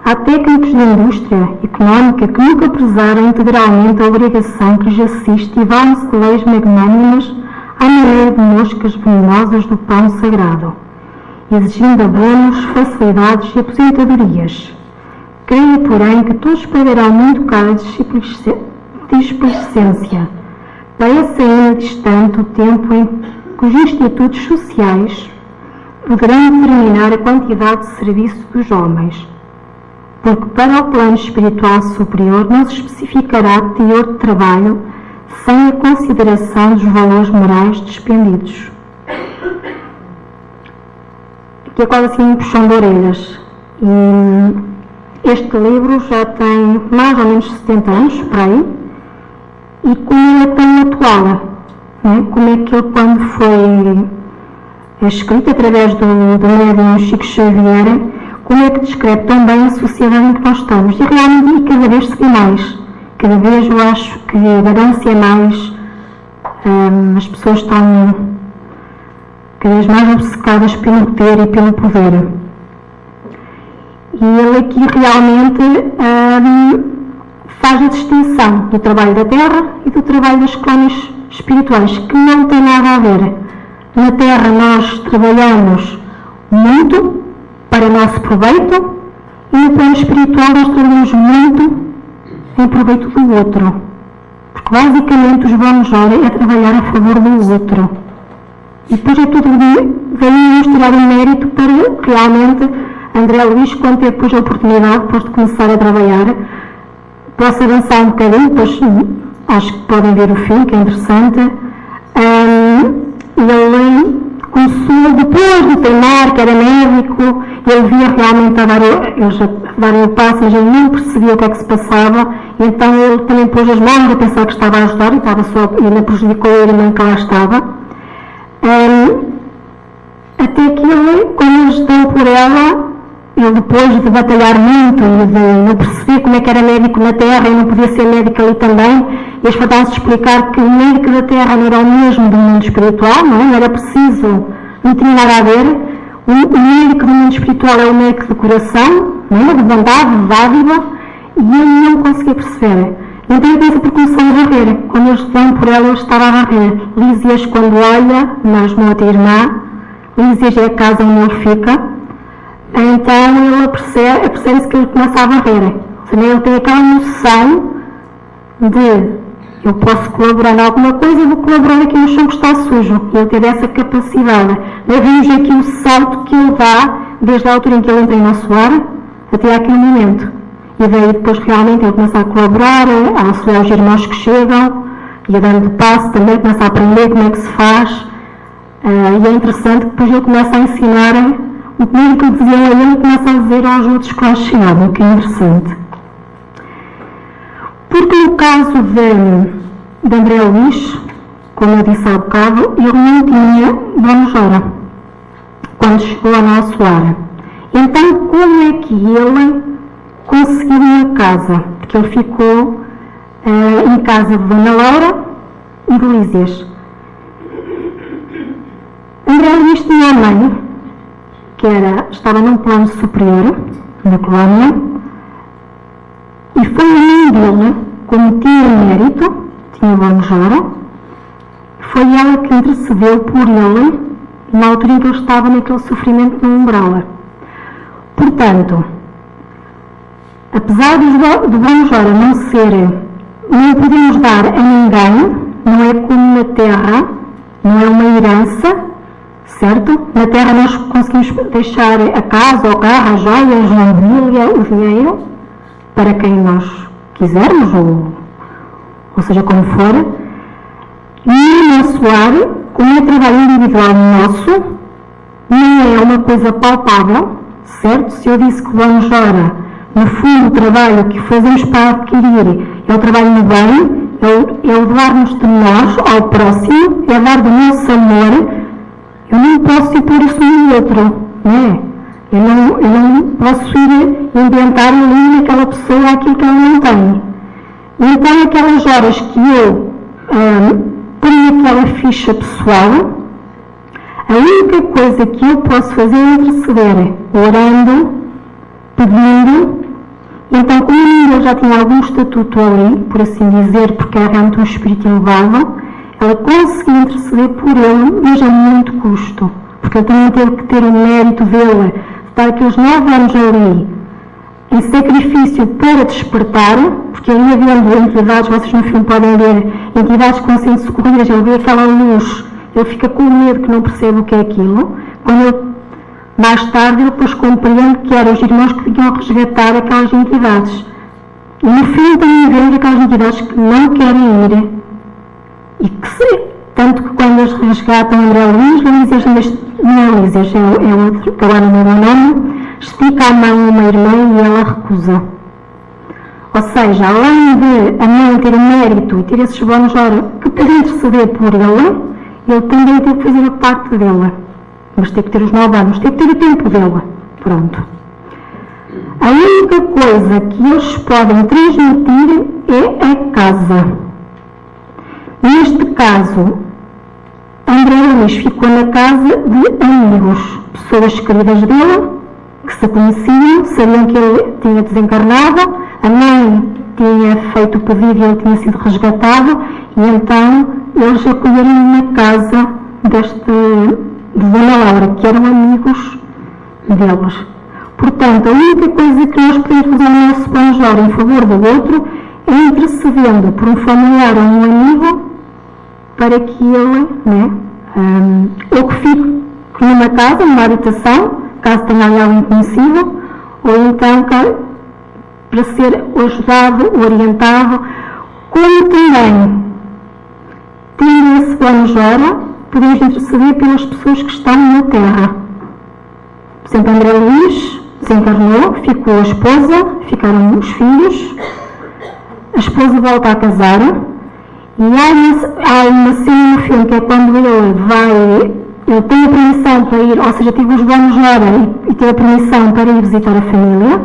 Há técnicos de indústria económica que nunca prezaram integralmente a obrigação que lhes assiste e valem-se de leis magnânimas à maneira de moscas venenosas do pão sagrado, exigindo abonos, facilidades e aposentadorias. Creio, porém, que todos pagarão muito caro a displicência. Parece ainda distante o tempo em que os institutos sociais poderão determinar a quantidade de serviço dos homens, porque para o plano espiritual superior não se especificará teor de trabalho sem a consideração dos valores morais despendidos. Aqui é quase assim um puxão de orelhas. E este livro já tem mais ou menos 70 anos, por aí, e como ele é tão atual, né? Como é que ele, quando foi escrito através do médium Chico Xavier, como é que descreve tão bem a sociedade em que nós estamos. E realmente cada vez se vê mais. Cada vez eu acho que a ganância é mais, as pessoas estão cada vez mais obcecadas pelo ter e pelo poder. E ele aqui realmente faz a distinção do trabalho da terra e do trabalho das colónias espirituais, que não tem nada a ver. Na terra nós trabalhamos muito para o nosso proveito e no plano espiritual nós trabalhamos muito em proveito do outro. Porque basicamente os bons olhos é trabalhar a favor do outro. E depois é tudo vem tirar o mérito para realmente André Luís, quando teve depois a oportunidade, depois de começar a trabalhar, posso avançar um bocadinho, depois acho que podem ver o fim, que é interessante. Ele começou, depois de treinar, que era médico, ele via realmente a dar o passo, mas ele não percebia o que é que se passava, então ele também pôs as mãos a pensar que estava a ajudar, e ainda prejudicou a irmã que lá estava. Até que ele, quando eles dão por ela, ele depois de batalhar muito e de não perceber como é que era médico na Terra e não podia ser médico ali também, eles falaram-se explicar que o médico da Terra não era o mesmo do mundo espiritual, não era preciso, não tinha nada a ver. O médico do mundo espiritual é o médico do coração, não é? De bondade, de dádiva, e ele não conseguia perceber. Então ele pensa por começou a varrer. Quando eles dão por ela, ele estava a varrer. Lísias, quando olha, mas não a tua irmã, Lísias é a casa onde ele fica. Então ele percebe-se que ele começa a varrer. Ele tem aquela noção de eu posso colaborar em alguma coisa, vou colaborar aqui no chão que está sujo. Ele teve essa capacidade. Nós vimos aqui o salto que ele dá desde a altura em que ele entra em nosso lar até aquele momento. E daí depois realmente ele começa a colaborar, a auxiliar os irmãos que chegam, e a dando passo também, começa a aprender como é que se faz. E é interessante que depois ele começa a ensinar o que mesmo que lhe diziam a ele, começa a dizer aos outros que lá chegavam, o que é interessante. Porque no caso de André Luís, como eu disse há bocado, ele não tinha dono Jora quando chegou ao nosso lar. Então, como é que ele conseguiu uma casa? Porque ele ficou em casa de Dona Laura e de Lísias. André Luís tinha a mãe, que estava num plano superior, na colónia, e foi a mãe dele, como tinha mérito, tinha bom Jora, foi ela que intercedeu por ele na altura em que ele estava naquele sofrimento no umbral. Portanto, apesar do bom Jora não podemos dar a ninguém, não é como na terra, não é uma herança, certo? Na terra nós conseguimos deixar a casa, o carro, as joias, a mobília, o dinheiro, para quem nós quisermos, ou seja, como for. E no nosso lar, como é trabalho individual nosso, não é uma coisa palpável, certo? Se eu disse que o bom Jora, no fundo, o trabalho que fazemos para adquirir é o trabalho no bem, é o doar-nos de nós ao próximo, é dar do nosso amor. Eu não posso impor isso no outro, não é? Eu não posso ir inventar ali naquela pessoa aquilo que ela não tem. Então, aquelas horas que eu tenho aquela ficha pessoal, a única coisa que eu posso fazer é interceder, orando, pedindo. Então, como eu já tinha algum estatuto ali, por assim dizer, porque era realmente um espírito elevado, ela conseguiu interceder por ele, mas a muito custo. Porque ele também teve que ter o mérito dele, estar aqueles 9 anos ali, em sacrifício para despertar, porque ali havendo entidades, vocês no filme podem ver, entidades que vão sendo socorridas, ele vê aquela luz, ele fica com medo que não percebe o que é aquilo. Quando ele, mais tarde, ele depois compreende que eram os irmãos que vinham resgatar aquelas entidades. E no filme também vemos aquelas entidades que não querem ir. E que tanto que quando eles resgatam André Luís, não é Lísias, é outro, que agora não me lembro o nome, estica a mão a uma irmã e ela recusa. Ou seja, além de a mãe ter o mérito e ter esses bónus de hora que podia interceder por ele também teve que fazer a parte dela. Mas teve que ter os 9 anos, teve que ter o tempo dela. Pronto. A única coisa que eles podem transmitir é a casa. Neste caso, André Luís ficou na casa de amigos, pessoas queridas dele, que se conheciam, sabiam que ele tinha desencarnado, a mãe tinha feito o pedido e ele tinha sido resgatado, e então eles acolheram na casa de Dona Laura, que eram amigos deles. Portanto, a única coisa que nós podemos fazer no nosso banjor em favor do outro é intercedendo por um familiar ou um amigo para que ele, ou que fique numa casa, numa habitação, caso tenha ali alguém conhecido, ou então para ser ajudado, orientado, como também, tendo esse banjor, podemos interceder pelas pessoas que estão na Terra. Por exemplo, André Luís desencarnou, ficou a esposa, ficaram os filhos, a esposa volta a casar, e há uma cena no filme que é quando ele tem a permissão para ir, ou seja, tive os bónus de hora e teve a permissão para ir visitar a família,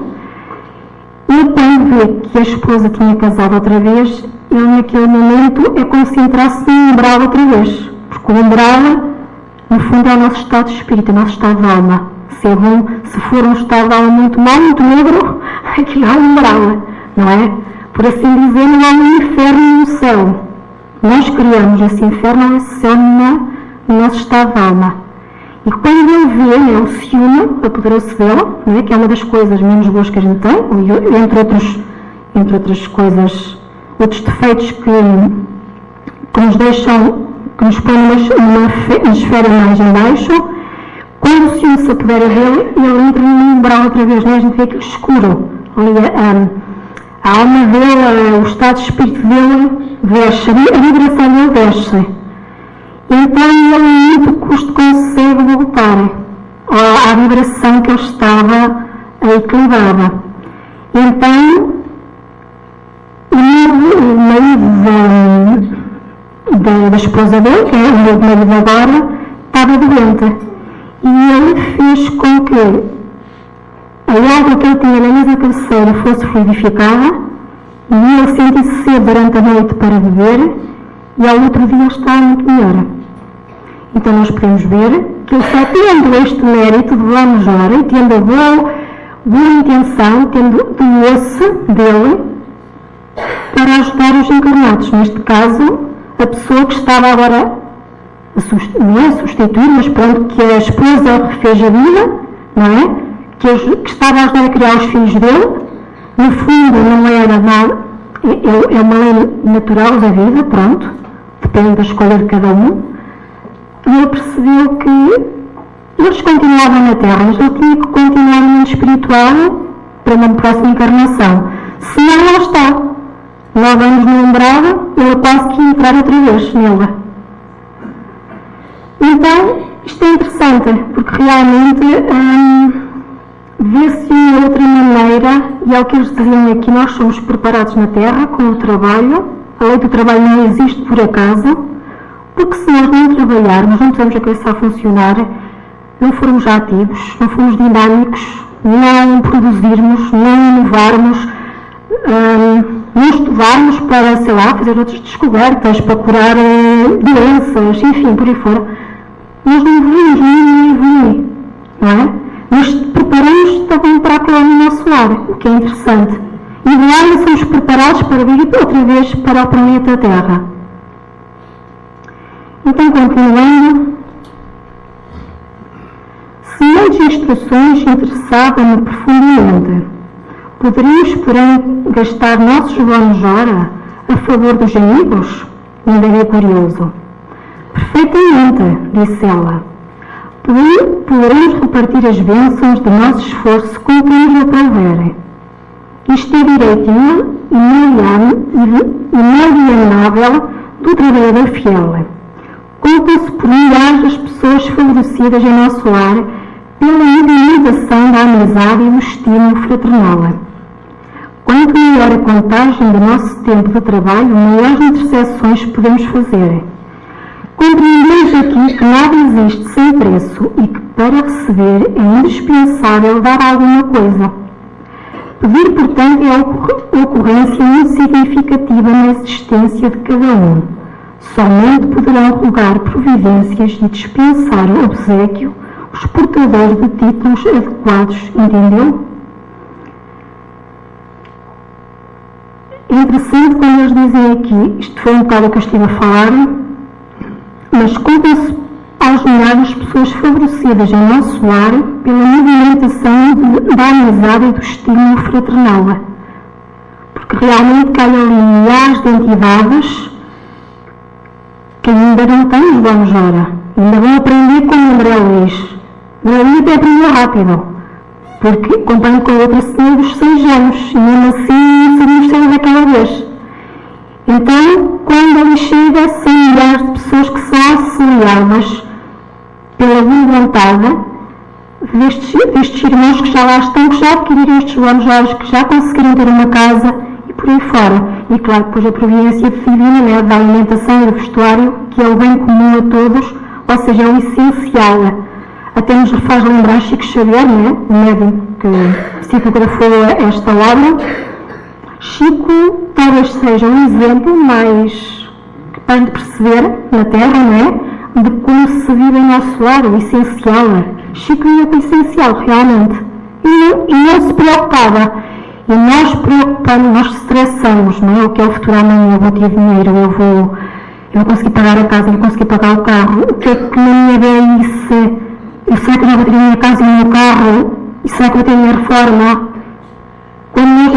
e quando vê que a esposa tinha casado outra vez, ele naquele momento é como se entrasse no umbral outra vez. Porque o umbral, no fundo, é o nosso estado de espírito, o nosso estado de alma. Se for um estado de alma muito mau, muito negro, aquilo é um umbral, não é? Por assim dizer, não há um inferno no céu. Nós criamos esse inferno ou esse céu no nosso estado de alma. E quando ele vê, o ciúme, apoderou-se dele, que é uma das coisas menos boas que a gente tem, entre outras coisas, outros defeitos que nos deixam, que nos põem numa esfera mais em baixo. Quando o ciúme se apodera dele, ele entra num umbral outra vez, a gente vê aquilo escuro. Ali, a alma dele, o estado de espírito dele desce, a vibração dele desce. Então ele a muito custo consegue voltar à vibração que ele estava equilibrada. Então, o marido da esposa dele, que é o meu marido agora, estava doente. E ele fez com que a água que ele tinha na mesa cabeceira fosse fluidificada e ele sentisse sede durante a noite para beber, e ao outro dia ele estava muito melhor. Então nós podemos ver que ele só tendo este mérito de Lamejora e tendo a boa intenção, tendo o osso dele para ajudar os encarnados. Neste caso, a pessoa que estava agora não é a substituir, mas pronto, que a esposa fez a vida, não é? Que estava a ajudar a criar os filhos dele. No fundo não era nada, é uma lei natural da vida, pronto, depende da escolha de cada um. E ele percebeu que eles continuavam na Terra, mas ele tinha que continuar no mundo espiritual para uma próxima encarnação. Se não, lá está. 9 anos no umbral, ele quase que ia entrar outra vez nele. Então, isto é interessante, porque realmente vê-se de uma outra maneira, e é o que eles diziam aqui, nós somos preparados na Terra com o trabalho. A lei do trabalho não existe por acaso, porque se nós não trabalharmos, não tivermos a cabeça a funcionar, não formos ativos, não formos dinâmicos, não produzirmos, não inovarmos, não estudarmos para, sei lá, fazer outras descobertas, para curar doenças, enfim, por aí fora, nós não evoluímos, nem evoluir, não é? Nós preparamos também para a colónia solar, o que é interessante. E de lá somos preparados para vir outra vez para o planeta Terra. Então, continuando, semelhantes instruções interessavam-me profundamente. Poderíamos, porém, gastar nossos bônus hora a favor dos amigos? Indaguei curioso. Perfeitamente, disse ela. Poderemos repartir as bênçãos do nosso esforço com quem nos aprouverem. Isto é direitinho e inalienável do trabalhador fiel. Contam-se por milhares as pessoas favorecidas em nosso lar pela idealização da amizade e do estímulo fraternal. Quanto maior a contagem do nosso tempo de trabalho, maiores intercessões podemos fazer. Compreendemos aqui que nada existe sem preço e que para receber é indispensável dar alguma coisa. Pedir, portanto, é a ocorrência muito significativa na existência de cada um. Somente poderão rogar providências e dispensar o obséquio os portadores de títulos adequados, entendeu? É interessante quando eles dizem aqui, isto foi um bocado o que eu estive a falar, mas contam-se aos milhares de pessoas favorecidas em nosso lar pela movimentação da amizade e do estímulo fraternal. Porque realmente caem ali milhares de entidades que ainda não têm os bônus hora. Ainda vão aprender com o André Luís. O André Luís até aprendeu rápido, porque comparando com a outra senhora dos 6 anos, e mesmo assim sabemos ser daquela vez. Então, quando ali chega, são milhares de pessoas que são auxiliadas pela boa vontade destes irmãos que já lá estão, que já adquiriram estes bônus horas, que já conseguiram ter uma casa e por aí fora. E claro, depois a providência divina, né, da alimentação e do vestuário, que é o bem comum a todos, ou seja, é o essencial. Até nos faz lembrar Chico Xavier, né, o médium que psicografou esta obra. Chico talvez seja um exemplo mais capaz de perceber na Terra, não é? De como se vive em nosso lar, o essencial. Chico vive com o essencial, realmente. E não se preocupava. E nós preocupamos, nós estressamos, não é? O que é o futuro amanhã? Eu vou ter dinheiro, eu vou conseguir pagar a casa, eu vou conseguir pagar o carro. O que é que na minha velhice? Eu sei que eu não vou ter a minha casa e o meu carro? E será que eu vou ter a minha reforma? Quando nós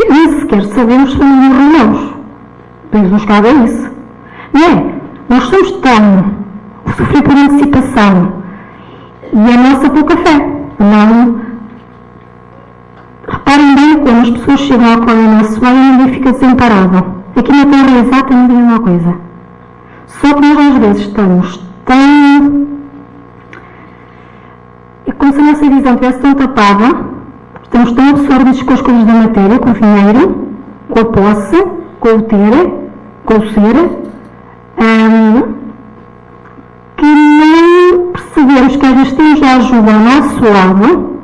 nem sequer sabemos se vamos morrer irmãos. Depois nos cabe isso. Não é? Nós somos tão sofrer por antecipação e a nossa pouca fé. Não. Reparem bem como as pessoas chegam ao colónia solar e ninguém fica desamparado. Aqui na Terra é exatamente a mesma coisa. Só que nós às vezes estamos tão... É como se a nossa visão estivesse tão tapada. Estamos tão absorvidos com as coisas da matéria, com o dinheiro, com a posse, com o ter, com o ser, que não percebemos que às vezes temos a ajuda ao nosso lado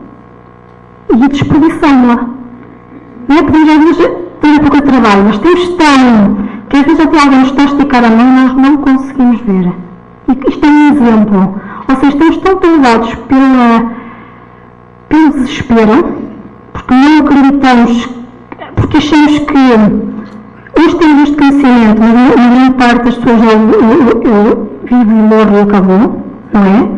e desperdiçamos-la. Não é? Porque às vezes temos pouco trabalho, mas temos tão que às vezes até alguém nos está a esticar a mão e nós não conseguimos ver. E isto é um exemplo. Ou seja, estamos tão tomados pelo desespero, porque não acreditamos, porque achamos que hoje temos este conhecimento, mas a grande parte das pessoas vive e morre e acabou, não é?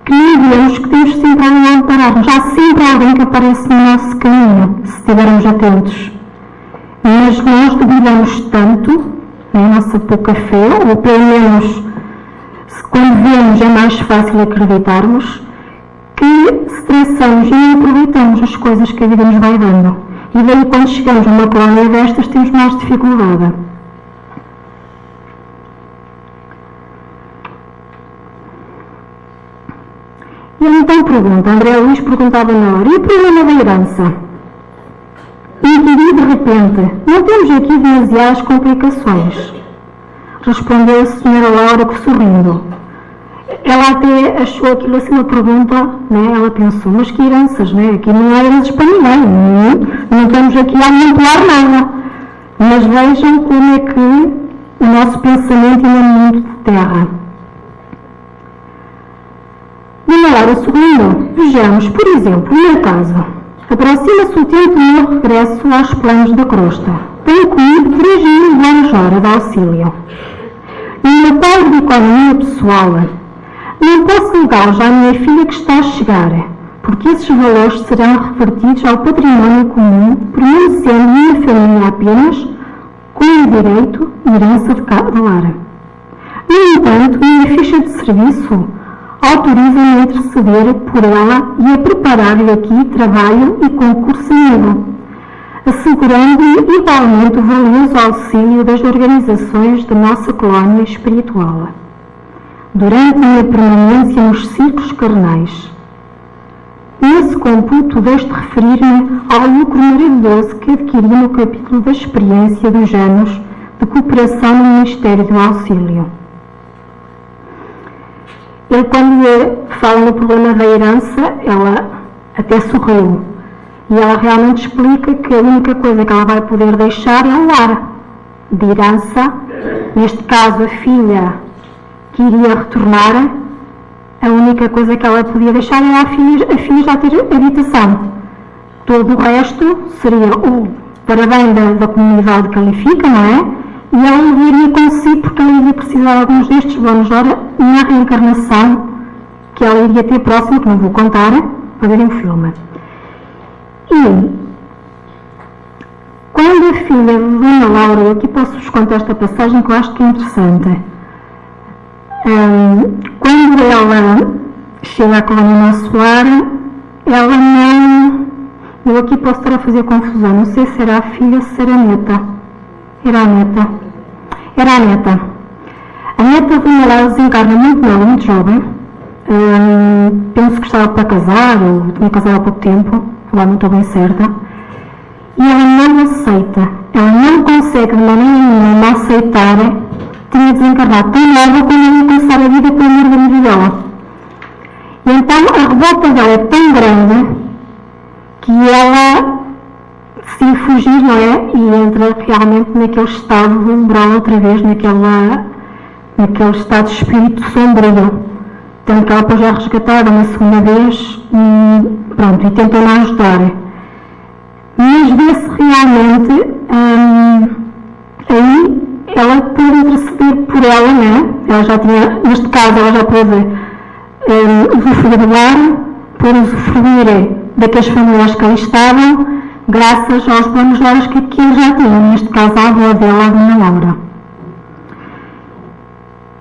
Que não vemos que temos sempre alguém a amparar-nos. Há sempre alguém que aparece no nosso caminho, se estivermos atentos. Mas nós duvidamos tanto, na nossa pouca fé, ou pelo menos quando vemos é mais fácil acreditarmos, que estressamos e não aproveitamos as coisas que a vida nos vai dando. E daí quando chegamos a uma colónia destas temos mais dificuldade. E ele então pergunta, André Luís perguntava na hora, e o problema da herança? E de repente, não temos aqui demasiadas complicações. Respondeu a senhora Laura sorrindo. ela até achou aquilo assim uma pergunta, né? Ela pensou, mas que heranças, né? Aqui não há heranças para ninguém, não estamos aqui a amontoar nada. Mas vejam como é que o nosso pensamento ainda é muito de terra. Vamos lá, o segundo. Vejamos, por exemplo, uma casa. Aproxima-se o tempo do meu regresso aos planos da crosta. Tenho comigo 3.000 anos-hora de auxílio. E o meu pai de economia pessoal. Não posso legá-los à minha filha que está a chegar, porque esses valores serão revertidos ao património comum, permanecendo minha família apenas com o direito e herança de lar. No entanto, minha ficha de serviço autoriza-me a interceder por ela e a preparar-lhe aqui trabalho e concurso amigo, assegurando-lhe igualmente o valioso auxílio das organizações da nossa colónia espiritual, durante minha permanência nos círculos carnais. Nesse computo, deixo de referir-me ao lucro maravilhoso que adquiri no capítulo da experiência dos anos de cooperação no Ministério do Auxílio. Ele, quando fala no problema da herança, ela até sorriu. E ela realmente explica que a única coisa que ela vai poder deixar é o lar de herança. Neste caso, a filha que iria retornar, a única coisa que ela podia deixar era a filha já ter habitação. Todo o resto seria o para bem da comunidade que ali fica, não é? E ela levaria consigo, porque ela iria precisar de alguns destes bónus de hora na reencarnação que ela iria ter próxima, que não vou contar, para verem o filme. E quando a filha de Dona Laura, e aqui posso-vos contar esta passagem que eu acho que é interessante, quando ela chega à colónia Nosso Lar, ela não... Eu aqui posso estar a fazer confusão, não sei se era a filha ou se era a neta. Era a neta. Era a neta. A neta de Dona Laura desencarna muito nova, muito jovem. Penso que estava para casar, ou tinha casado há pouco tempo, lá não estou bem certa. E ela não aceita. Ela não consegue de maneira nenhuma aceitar. Tinha desencarnado tão nova quando ela ia começar a vida com o amor da vida dela. E então a revolta dela é tão grande que ela decide fugir, não é? E entra realmente naquele estado de umbral outra vez, naquele estado de espírito sombrio. Tanto que ela depois é resgatada uma segunda vez e tenta lá ajudar. Mas vê-se realmente aí ela pode interceder por ela, né? Ela já tinha, neste caso, ela já pôde usufruir do lar, pôde usufruir daquelas famílias que ali estavam, graças aos bons horas que ele já tinha, neste caso a avó dela, a Dona Laura.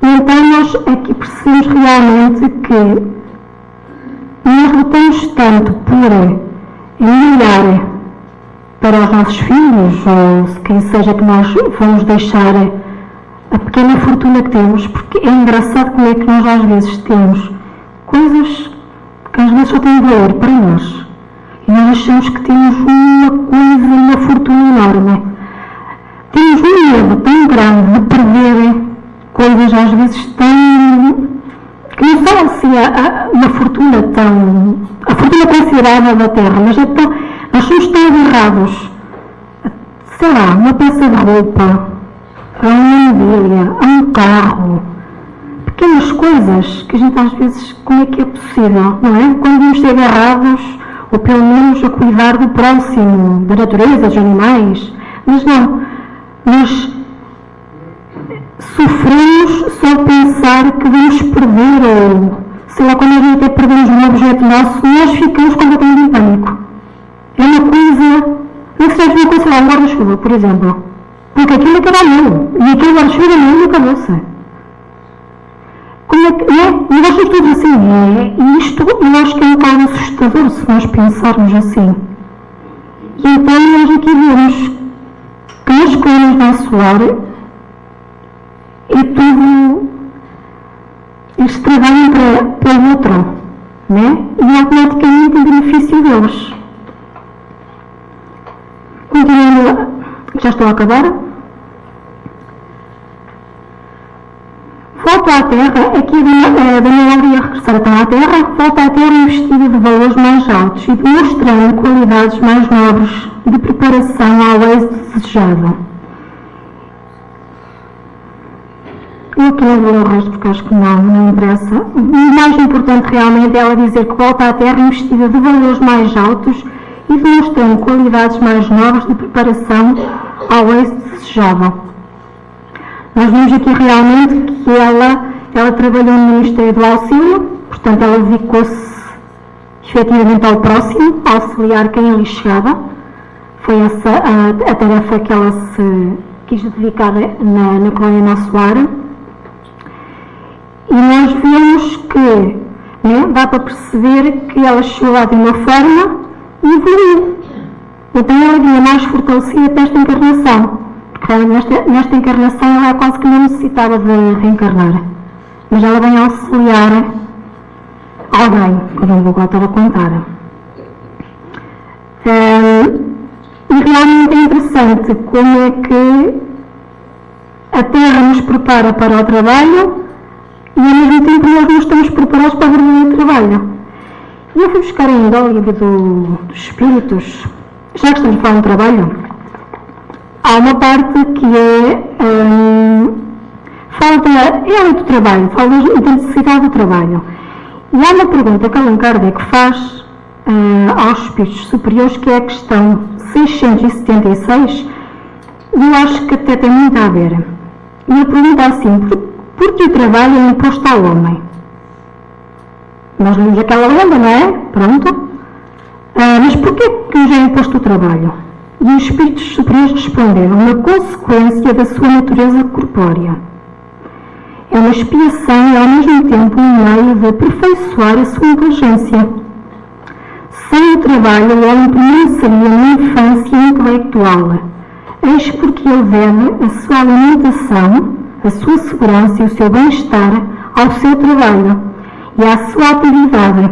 E então nós aqui percebemos realmente que nós lutamos tanto por enviar para os nossos filhos, ou quem seja que nós vamos deixar a pequena fortuna que temos, porque é engraçado como é que nós às vezes temos coisas que às vezes só têm valor para nós. E nós achamos que temos uma coisa, uma fortuna enorme. Temos um medo tão grande de perder coisas às vezes tão... que não são assim uma fortuna tão... a fortuna considerável da Terra, mas é tão... nós somos tão agarrados, sei lá, uma peça de roupa, a uma mobília, a um carro, pequenas coisas que a gente às vezes, como é que é possível, não é? Quando vamos ser agarrados, ou pelo menos a cuidar do próximo, da natureza, dos animais, mas não, nós sofremos só pensar que vamos perder, ou sei lá, quando a gente até perdemos um objeto nosso, nós ficamos completamente em pânico. É uma coisa, não se deve considerar um guarda-chuva, por exemplo, porque aquilo é que era meu, e aquele guarda-chuva era meu e acabou-se. Como é que é? E nós somos todos assim, e isto eu acho que é um bocado assustador se nós pensarmos assim. E então nós aqui vemos que nas colónias Nosso Lar é tudo, eles trabalham para o outro, né? E automaticamente em benefício deles. Continuando, já estou a acabar. Volto volta à Terra, aqui a Daniela ia regressar então à Terra, volta à Terra investida de valores mais altos e demonstrando qualidades mais nobres de preparação ao êxito desejado. Eu aqui não vou ler o resto porque acho que não interessa. O mais importante realmente é ela dizer que volta à Terra investida de valores mais altos e demonstrando qualidades mais nobres de preparação ao êxito desejado. Nós vemos aqui realmente que ela trabalhou no Ministério do Auxílio, portanto ela dedicou-se efetivamente ao próximo, a auxiliar quem ali chegava. Foi essa a tarefa que ela se quis dedicar na colónia Nosso Lar. E nós vemos que dá para perceber que ela chegou lá de uma forma e evoluiu. Então ela vinha mais fortalecida desta encarnação. Nesta encarnação ela quase que não necessitava de reencarnar, mas ela vem auxiliar alguém, que eu não vou voltar a contar. E realmente é interessante como é que a Terra nos prepara para o trabalho e ao mesmo tempo nós não estamos preparados para o verdadeiro trabalho. E eu fui buscar ainda o livro dos Espíritos, já que estamos a falar de trabalho. Há uma parte que fala do trabalho, fala da necessidade do trabalho. E há uma pergunta que Allan Kardec faz aos espíritos superiores, que é a questão 676, e eu acho que até tem muito a ver. E ele pergunta assim, por que o trabalho é imposto ao homem? Nós lemos aquela lenda, não é? Pronto. Mas porquê que nos é imposto o trabalho? E os espíritos superiores responderam, uma consequência da sua natureza corpórea. É uma expiação e ao mesmo tempo um meio de aperfeiçoar a sua inteligência. Sem o trabalho, o homem permaneceria na infância intelectual. Eis porque ele deve a sua alimentação, a sua segurança e o seu bem-estar ao seu trabalho e à sua atividade.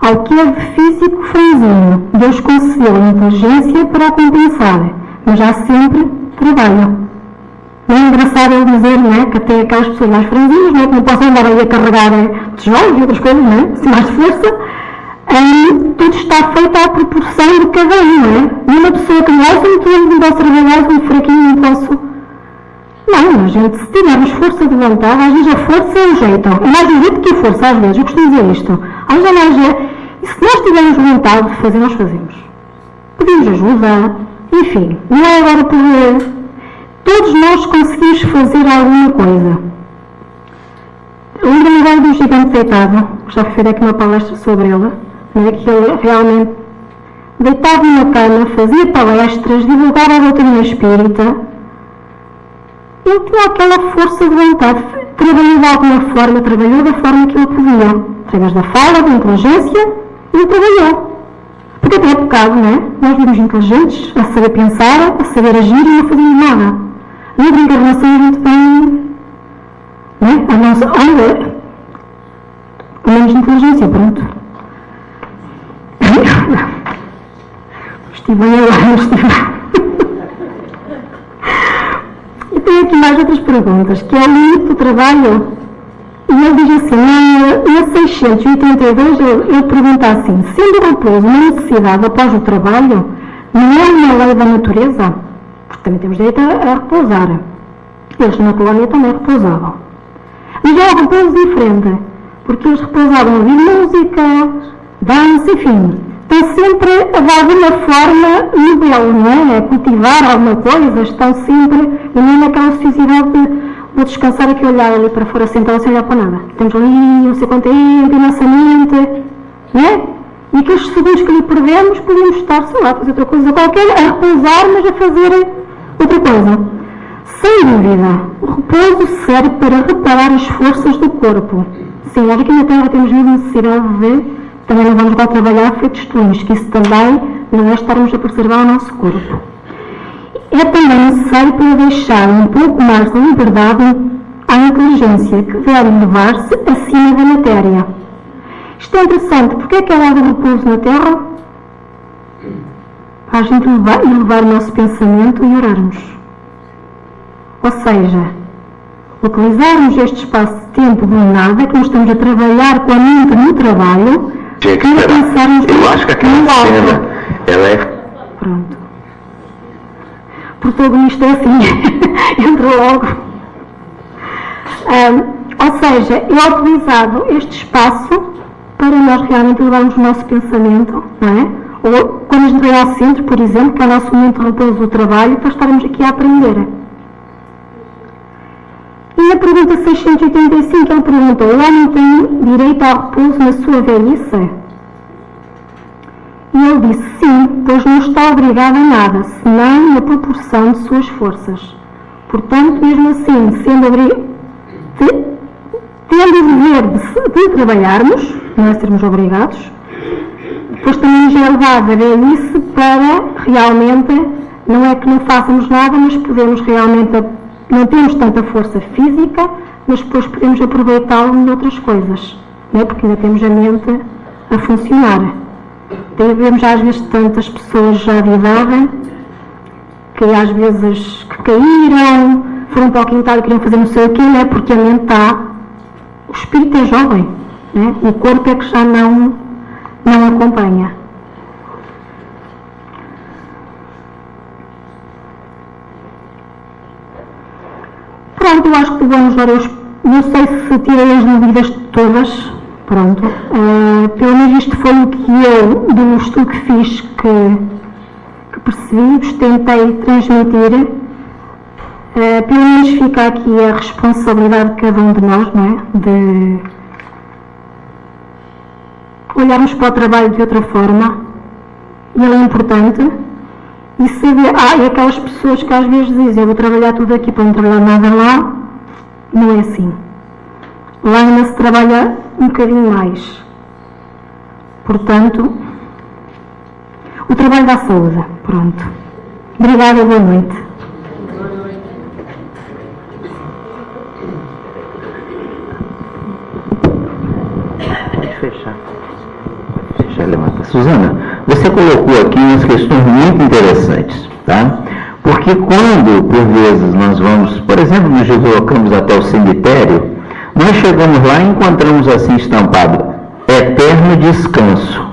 Ao que é de físico franzino, Deus concedeu a inteligência para a compensar, mas há sempre trabalho. Não é engraçado ele dizer, não é, que até aquelas pessoas mais franzinas, não é, que não possam andar aí a carregar tijolos e outras coisas, não é, sem mais força, tudo está feito à proporção de cada um, não é? E uma pessoa que não posso trabalhar, um fraquinho, não posso... Não, a gente, se tivermos força de vontade, às vezes a força é um jeito. É mais um jeito que a força, às vezes. Eu costumo dizer isto. Às vezes é mais jeito. E se nós tivermos vontade de fazer, nós fazemos. Pedimos ajuda. Enfim, não é agora por... Todos nós conseguimos fazer alguma coisa. Lembro-me agora do gigante deitado. Já fiz aqui uma palestra sobre ele. Não é que ele realmente deitava na cama, fazia palestras, divulgava a doutrina espírita. Ele tinha aquela força de vontade, trabalhou de alguma forma, trabalhou da forma que ele podia, através da fala, da inteligência, ele trabalhou. Porque até é pecado, não é? Nós vimos inteligentes, a saber pensar, a saber agir e não fazemos nada. Na reencarnação a gente vem, não é? A nossa, olha, com menos inteligência, pronto. Estive bem agora, estive... E tem aqui mais outras perguntas, que é o limite do trabalho. E ele diz assim, na 682, ele pergunta assim, sendo o repouso uma necessidade após o trabalho, não é uma lei da natureza? Porque também temos direito a repousar. Eles na colónia também repousavam. Mas é um repouso diferente, porque eles repousavam a ouvir música, dança, enfim. Estão sempre, de alguma forma, no belo, não é? A cultivar alguma coisa, estão sempre, e não naquela ociosidade de vou descansar aqui, olhar ali para fora, sentar sem olhar para nada. Temos ali, não sei quanto tempo, imensamente, não é? E aqueles segundos que lhe perdemos, podíamos estar, sei lá, a fazer outra coisa qualquer, a repousar, mas a fazer outra coisa. Sem dúvida, o repouso serve para reparar as forças do corpo. Sim, nós aqui na Terra temos mesmo necessidade de... Também não vamos lá trabalhar feitos tolinos, que isso também não é estarmos a preservar o nosso corpo. É também necessário para deixar um pouco mais de liberdade à inteligência, que deve levar-se acima da matéria. Isto é interessante, porque é que ela dá repouso na Terra? Para a gente elevar o nosso pensamento e orarmos. Ou seja, utilizarmos este espaço de tempo de nada, que nós estamos a trabalhar com a mente no trabalho, tinha que esperar. Eu acho que aquela cena, ela é... Pronto. O protagonista é assim, entra logo. Ou seja, é utilizado este espaço para nós realmente levarmos o nosso pensamento, não é? Ou quando a gente vai ao centro, por exemplo, que é o nosso momento de repouso do trabalho, para estarmos aqui a aprender. E a pergunta 685, ele perguntou: o homem tem direito ao repouso na sua velhice? E ele disse: sim, pois não está obrigado a nada, senão na proporção de suas forças. Portanto, mesmo assim, tendo o dever de trabalharmos, não é sermos obrigados, depois também nos é levado a velhice para realmente, não é que não façamos nada, mas podemos realmente, não temos tanta força física, mas depois podemos aproveitá-lo em outras coisas, não é? Porque ainda temos a mente a funcionar. Vemos às vezes tantas pessoas já de idade que às vezes que caíram, foram para o quintal e queriam fazer não sei o quê, não é? Porque a mente está, o espírito é jovem, não é? O corpo é que já não acompanha. Pronto, eu acho que vamos dar não sei se tirei as dúvidas todas, pronto. Pelo menos isto foi o que eu, do estudo que fiz, que percebi, vos tentei transmitir. Pelo menos fica aqui a responsabilidade de cada um de nós, não é? De olharmos para o trabalho de outra forma, e ele é importante, e saber, e aquelas pessoas que às vezes dizem: eu vou trabalhar tudo aqui para não trabalhar nada lá, não é assim. Lá ainda se trabalha um bocadinho mais. Portanto, o trabalho da saúde. Pronto. Obrigada, boa noite. Pode fechar. Levanta. Suzana, você colocou aqui umas questões muito interessantes, tá? Porque quando, por vezes, nós vamos, por exemplo, nos deslocamos até o cemitério, nós chegamos lá e encontramos assim estampado: eterno descanso.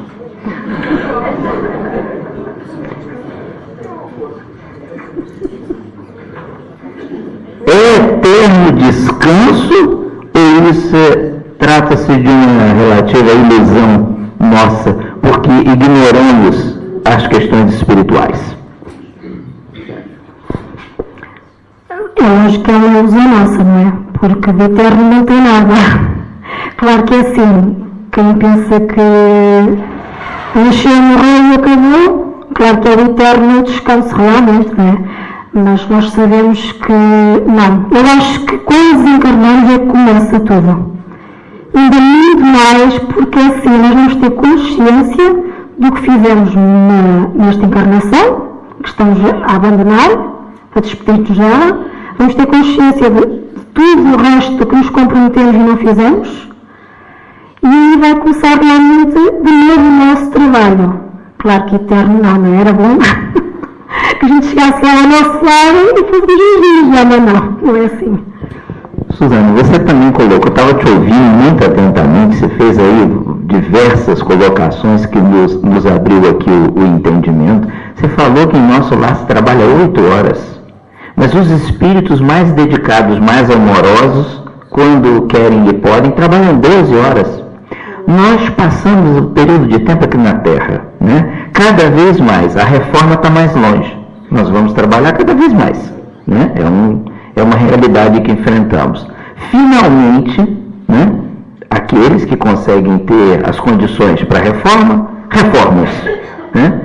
Eterno descanso, ou isso trata-se de uma relativa ilusão nossa, porque ignoramos as questões espirituais? Eu acho que é uma ilusão nossa, não é? Porque de eterno não tem nada. Claro que é assim, quem pensa que nasceu, morreu e acabou, claro que é o eterno descanso realmente, não é? Mas nós sabemos que não. Eu acho que quando desencarnamos é que começa tudo. Ainda muito mais, porque assim nós vamos ter consciência do que fizemos nesta encarnação, que estamos a abandonar, a despedir-nos dela. Vamos ter consciência de tudo o resto que nos comprometemos e não fizemos, e aí vai começar realmente de novo o nosso trabalho. Claro que eterno não era bom que a gente chegasse lá ao nosso lado e fosse os dias, mas não é assim. Suzana, você também colocou, eu estava te ouvindo muito atentamente, você fez aí diversas colocações que nos abriu aqui o entendimento. Você falou que em nosso lar se trabalha 8 horas, mas os espíritos mais dedicados, mais amorosos, quando querem e podem, trabalham 12 horas. Nós passamos um período de tempo aqui na Terra, né? Cada vez mais, a reforma está mais longe, nós vamos trabalhar cada vez mais, né? É uma realidade que enfrentamos. Finalmente, né, aqueles que conseguem ter as condições para reformam-se, né?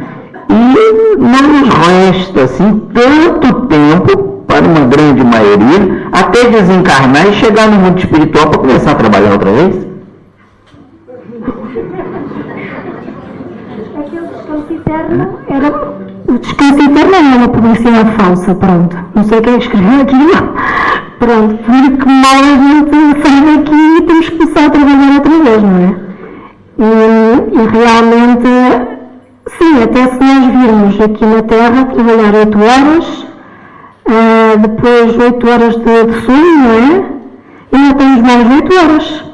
E não nos resta assim tanto tempo, para uma grande maioria, até desencarnar e chegar no mundo espiritual para começar a trabalhar outra vez. Aquele descanso eterno era... O descanso eterno é uma publicidade falsa, pronto. Não sei quem escreveu aquilo. Pronto, porque mal a gente sai daqui e temos que começar a trabalhar outra vez, não é? E realmente, sim, até se nós virmos aqui na Terra trabalhar 8 horas, depois 8 horas de sono, não é? ainda temos mais 8 horas,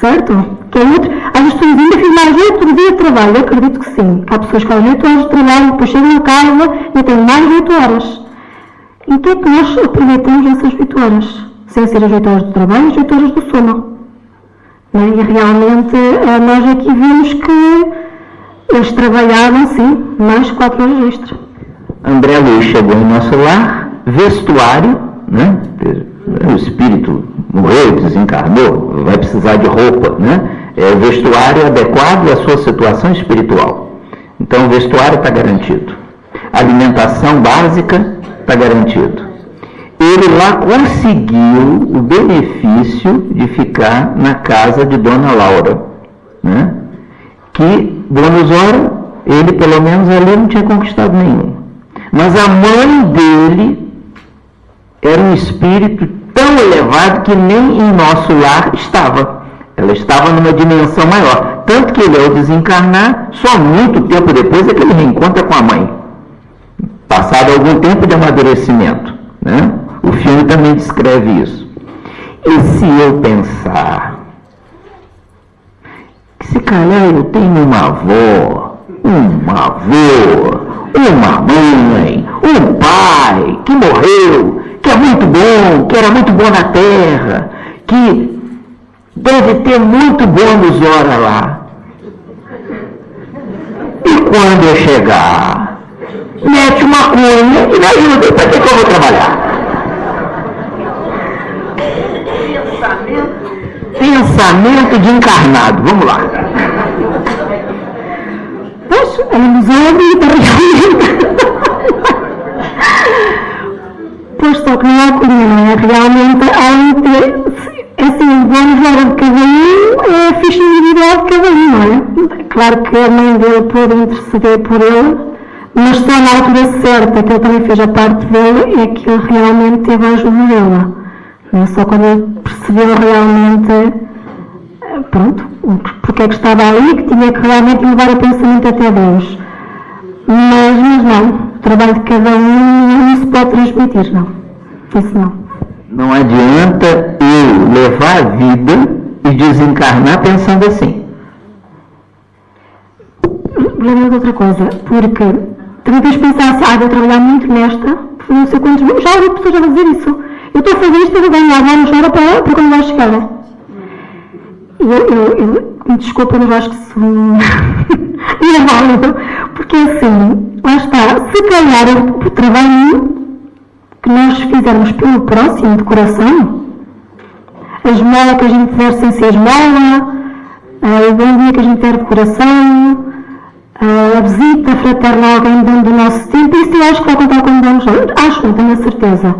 certo? Que é outro. Às vezes pessoas ainda fiz mais 8 dias de trabalho, eu acredito que sim. Que há pessoas que fazem 8 horas de trabalho, depois chegam a casa e têm mais 8 horas. Então é que nós aproveitamos essas 8 horas, sem ser as 8 horas de trabalho e as 8 horas do sono. Não é? E realmente nós aqui vimos que eles trabalhavam, sim, mais 4 horas extra. André Luiz chegou em nosso lar, vestuário, né? O espírito morreu, desencarnou, vai precisar de roupa, né? O vestuário adequado à sua situação espiritual. Então o vestuário está garantido. A alimentação básica está garantido. Ele lá conseguiu o benefício de ficar na casa de Dona Laura, né? Que, bônus hora, ele pelo menos ali não tinha conquistado nenhum. Mas a mãe dele era um espírito tão elevado que nem em nosso lar estava. Ela estava numa dimensão maior. Tanto que ele, ao desencarnar, só muito tempo depois é que ele reencontra com a mãe. Passado algum tempo de amadurecimento, né? O filme também descreve isso. E se eu pensar que se calhar eu tenho uma avó, um avô, uma mãe, um pai que morreu, que é muito bom, que era muito bom na Terra, que deve ter muito bônus hora lá. E quando eu chegar, mete uma cunha e me ajuda, para que eu vou trabalhar? Pensamento de encarnado, vamos lá. Poxa, a ilusão vida, realmente. Pois só que não há cunha, não é? Realmente há assim, o bônus hora de cada um é a ficha individual de cada um, não é? Claro que a mãe dele pôde interceder por ele, mas só na altura certa que ele também fez a parte dele é que ele realmente teve a ajuda dela. Não é? Só quando ele percebeu realmente, pronto, porque é que estava ali, que tinha que realmente levar o pensamento até Deus. Mas não, o trabalho de cada um não se pode transmitir, não. Isso não. Não adianta eu levar a vida e desencarnar pensando assim. Lembro de outra coisa, porque também tens de pensar assim, vou trabalhar muito nesta, por não sei quantos minutos, já ouvi pessoas a dizer isso. Eu estou a fazer isto, eu vou ganhar anos hora para quando vai chegar. Eu me desculpa, mas acho que isso não é válido, porque assim, lá está, se calhar o trabalho que nós fizermos pelo próximo de coração, a esmola que a gente der sem ser esmola, o bom dia que a gente der de coração, a visita fraterna a alguém dando do nosso tempo, isso eu acho que vai contar como damos, acho, não tenho a certeza.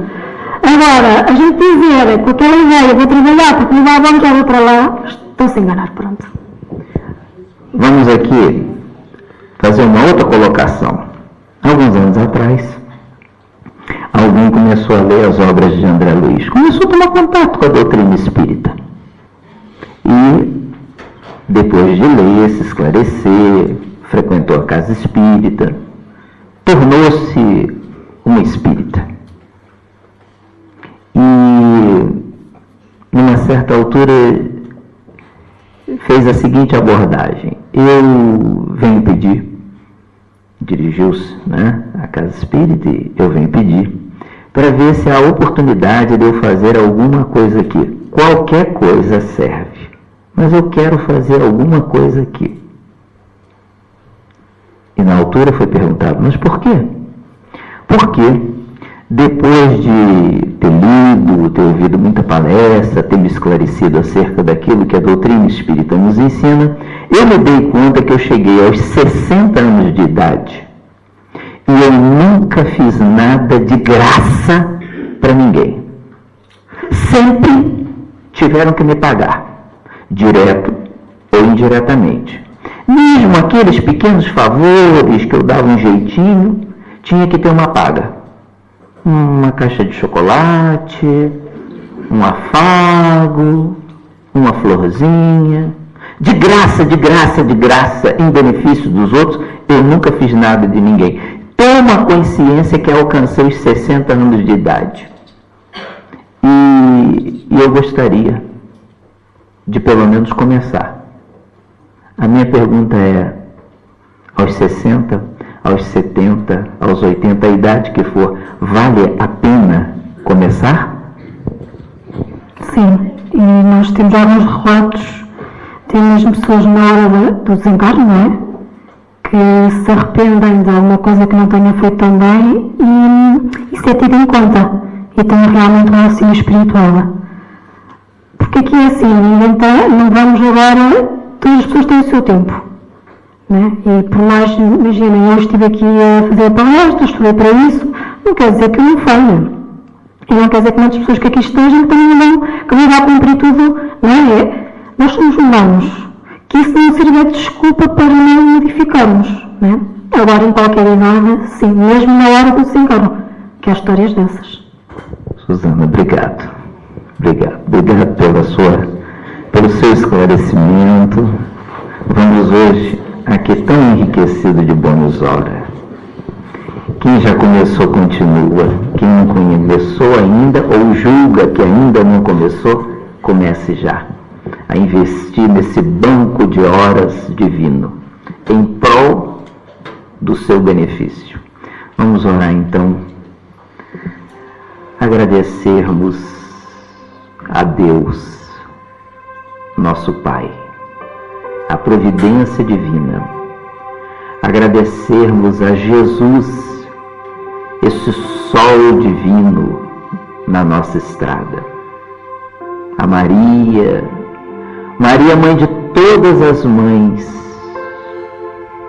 Agora, a gente dizer com aquela ideia, vou trabalhar porque me dá bom, já vou para lá, estou-se a enganar, pronto. Vamos aqui fazer uma outra colocação. Alguns anos atrás, alguém começou a ler as obras de André Luiz, começou a tomar contato com a doutrina espírita. E, depois de ler, se esclarecer, frequentou a casa espírita, tornou-se uma espírita. E, numa certa altura, fez a seguinte abordagem: eu venho pedir, dirigiu-se, né, à casa espírita, e eu venho pedir para ver se há oportunidade de eu fazer alguma coisa aqui. Qualquer coisa serve, mas eu quero fazer alguma coisa aqui. E na altura foi perguntado, mas por quê? Porque depois de ter lido, ter ouvido muita palestra, ter me esclarecido acerca daquilo que a doutrina espírita nos ensina, eu me dei conta que eu cheguei aos 60 anos de idade e eu nunca fiz nada de graça para ninguém. Sempre tiveram que me pagar, direto ou indiretamente. Mesmo aqueles pequenos favores que eu dava um jeitinho, tinha que ter uma paga. Uma caixa de chocolate, um afago, uma florzinha. De graça, de graça, de graça, em benefício dos outros, eu nunca fiz nada de ninguém. Toma consciência que alcancei os 60 anos de idade. E eu gostaria de pelo menos começar. A minha pergunta é, aos 60, aos 70, aos 80, a idade que for, vale a pena começar? Sim, e nós temos alguns relatos, tem mesmo pessoas na hora do desencarne, não é? Que se arrependem de alguma coisa que não tenha feito tão bem e isso é tido em conta e tem realmente um auxílio espiritual. Porque aqui é assim, não vamos agora, todas as pessoas têm o seu tempo, né? E por mais, imaginem, eu estive aqui a fazer palestras, estudei para isso, não quer dizer que eu não falhe. E não quer dizer que muitas pessoas que aqui estejam também não vão cumprir tudo, não é? Nós somos humanos, que isso não sirva de desculpa para não modificarmos, né? Agora, em qualquer idade, sim, mesmo na hora do desencarne, que há histórias dessas. Susana, obrigado. Obrigado pelo seu esclarecimento. Vamos hoje aqui tão enriquecido de bônus hora. Quem já começou, continua. Quem não começou ainda, ou julga que ainda não começou, comece já a investir nesse banco de horas divino, em prol do seu benefício. Vamos orar então, agradecermos a Deus, nosso Pai, a providência divina, agradecermos a Jesus, esse sol divino na nossa estrada, a Maria, mãe de todas as mães,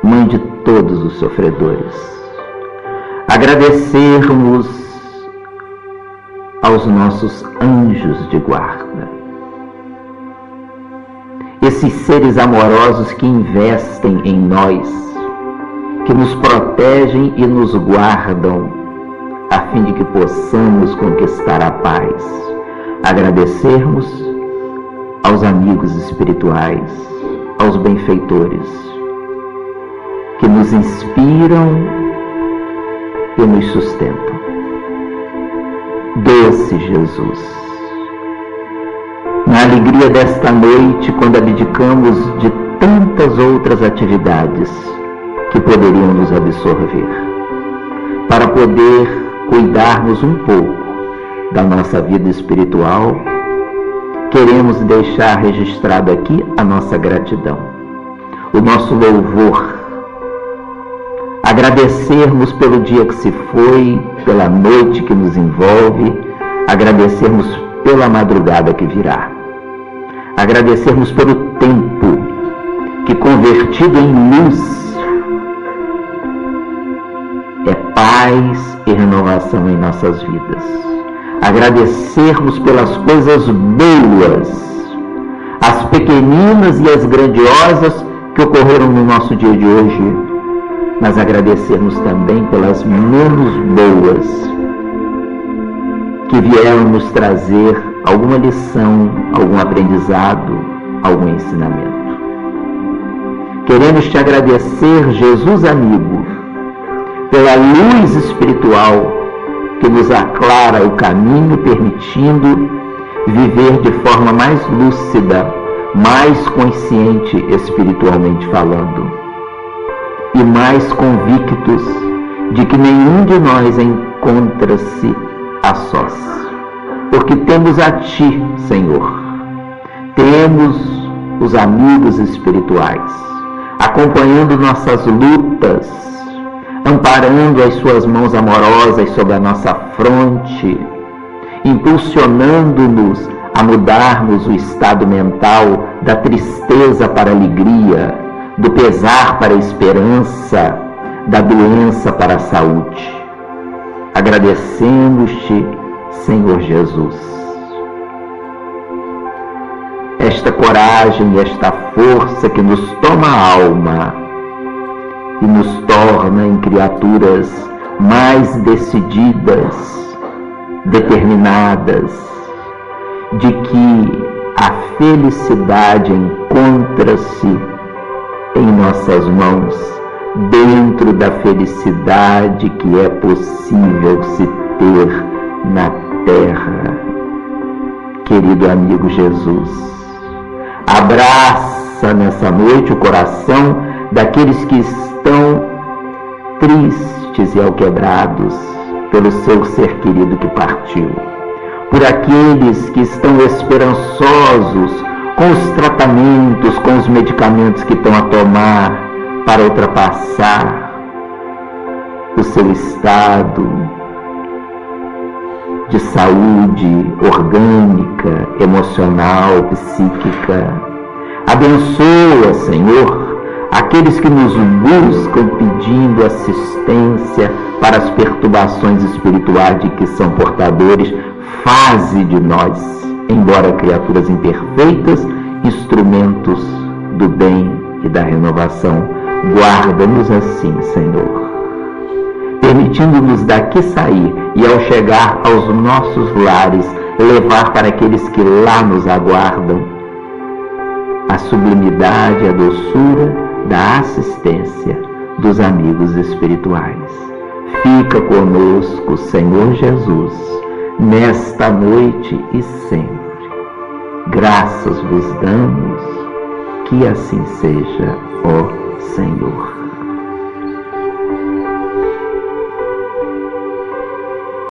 mãe de todos os sofredores, agradecermos aos nossos anjos de guarda, esses seres amorosos que investem em nós, que nos protegem e nos guardam, a fim de que possamos conquistar a paz. Agradecermos aos amigos espirituais, aos benfeitores, que nos inspiram e nos sustentam. Doce Jesus, na alegria desta noite, quando abdicamos de tantas outras atividades que poderiam nos absorver, para poder cuidarmos um pouco da nossa vida espiritual, queremos deixar registrado aqui a nossa gratidão, o nosso louvor, agradecermos pelo dia que se foi, pela noite que nos envolve, agradecermos pela madrugada que virá, agradecermos pelo tempo que, convertido em luz, é paz e renovação em nossas vidas. Agradecermos pelas coisas boas, as pequeninas e as grandiosas que ocorreram no nosso dia de hoje, mas agradecermos também pelas menos boas, que vieram nos trazer alguma lição, algum aprendizado, algum ensinamento. Queremos te agradecer, Jesus amigo, pela luz espiritual que nos aclara o caminho, permitindo viver de forma mais lúcida, mais consciente espiritualmente falando, e mais convictos de que nenhum de nós encontra-se a sós, porque temos a Ti, Senhor, temos os amigos espirituais, acompanhando nossas lutas, amparando as suas mãos amorosas sobre a nossa fronte, impulsionando-nos a mudarmos o estado mental da tristeza para a alegria, do pesar para a esperança, da doença para a saúde. Agradecemos-te, Senhor Jesus, esta coragem, esta força que nos toma a alma e nos torna em criaturas mais decididas, determinadas, de que a felicidade encontra-se em nossas mãos, dentro da felicidade que é possível se ter na terra, querido amigo Jesus. Abraça nessa noite o coração daqueles que estão tristes e alquebrados pelo seu ser querido que partiu. Por aqueles que estão esperançosos com os tratamentos, com os medicamentos que estão a tomar para ultrapassar o seu estado de saúde orgânica, emocional, psíquica. Abençoa, Senhor, aqueles que nos buscam pedindo assistência para as perturbações espirituais de que são portadores. Faze de nós, embora criaturas imperfeitas, instrumentos do bem e da renovação. Guarda-nos assim, Senhor, permitindo-nos daqui sair e, ao chegar aos nossos lares, levar para aqueles que lá nos aguardam a sublimidade e a doçura da assistência dos amigos espirituais. Fica conosco, Senhor Jesus, nesta noite e sempre. Graças vos damos, que assim seja, ó Senhor.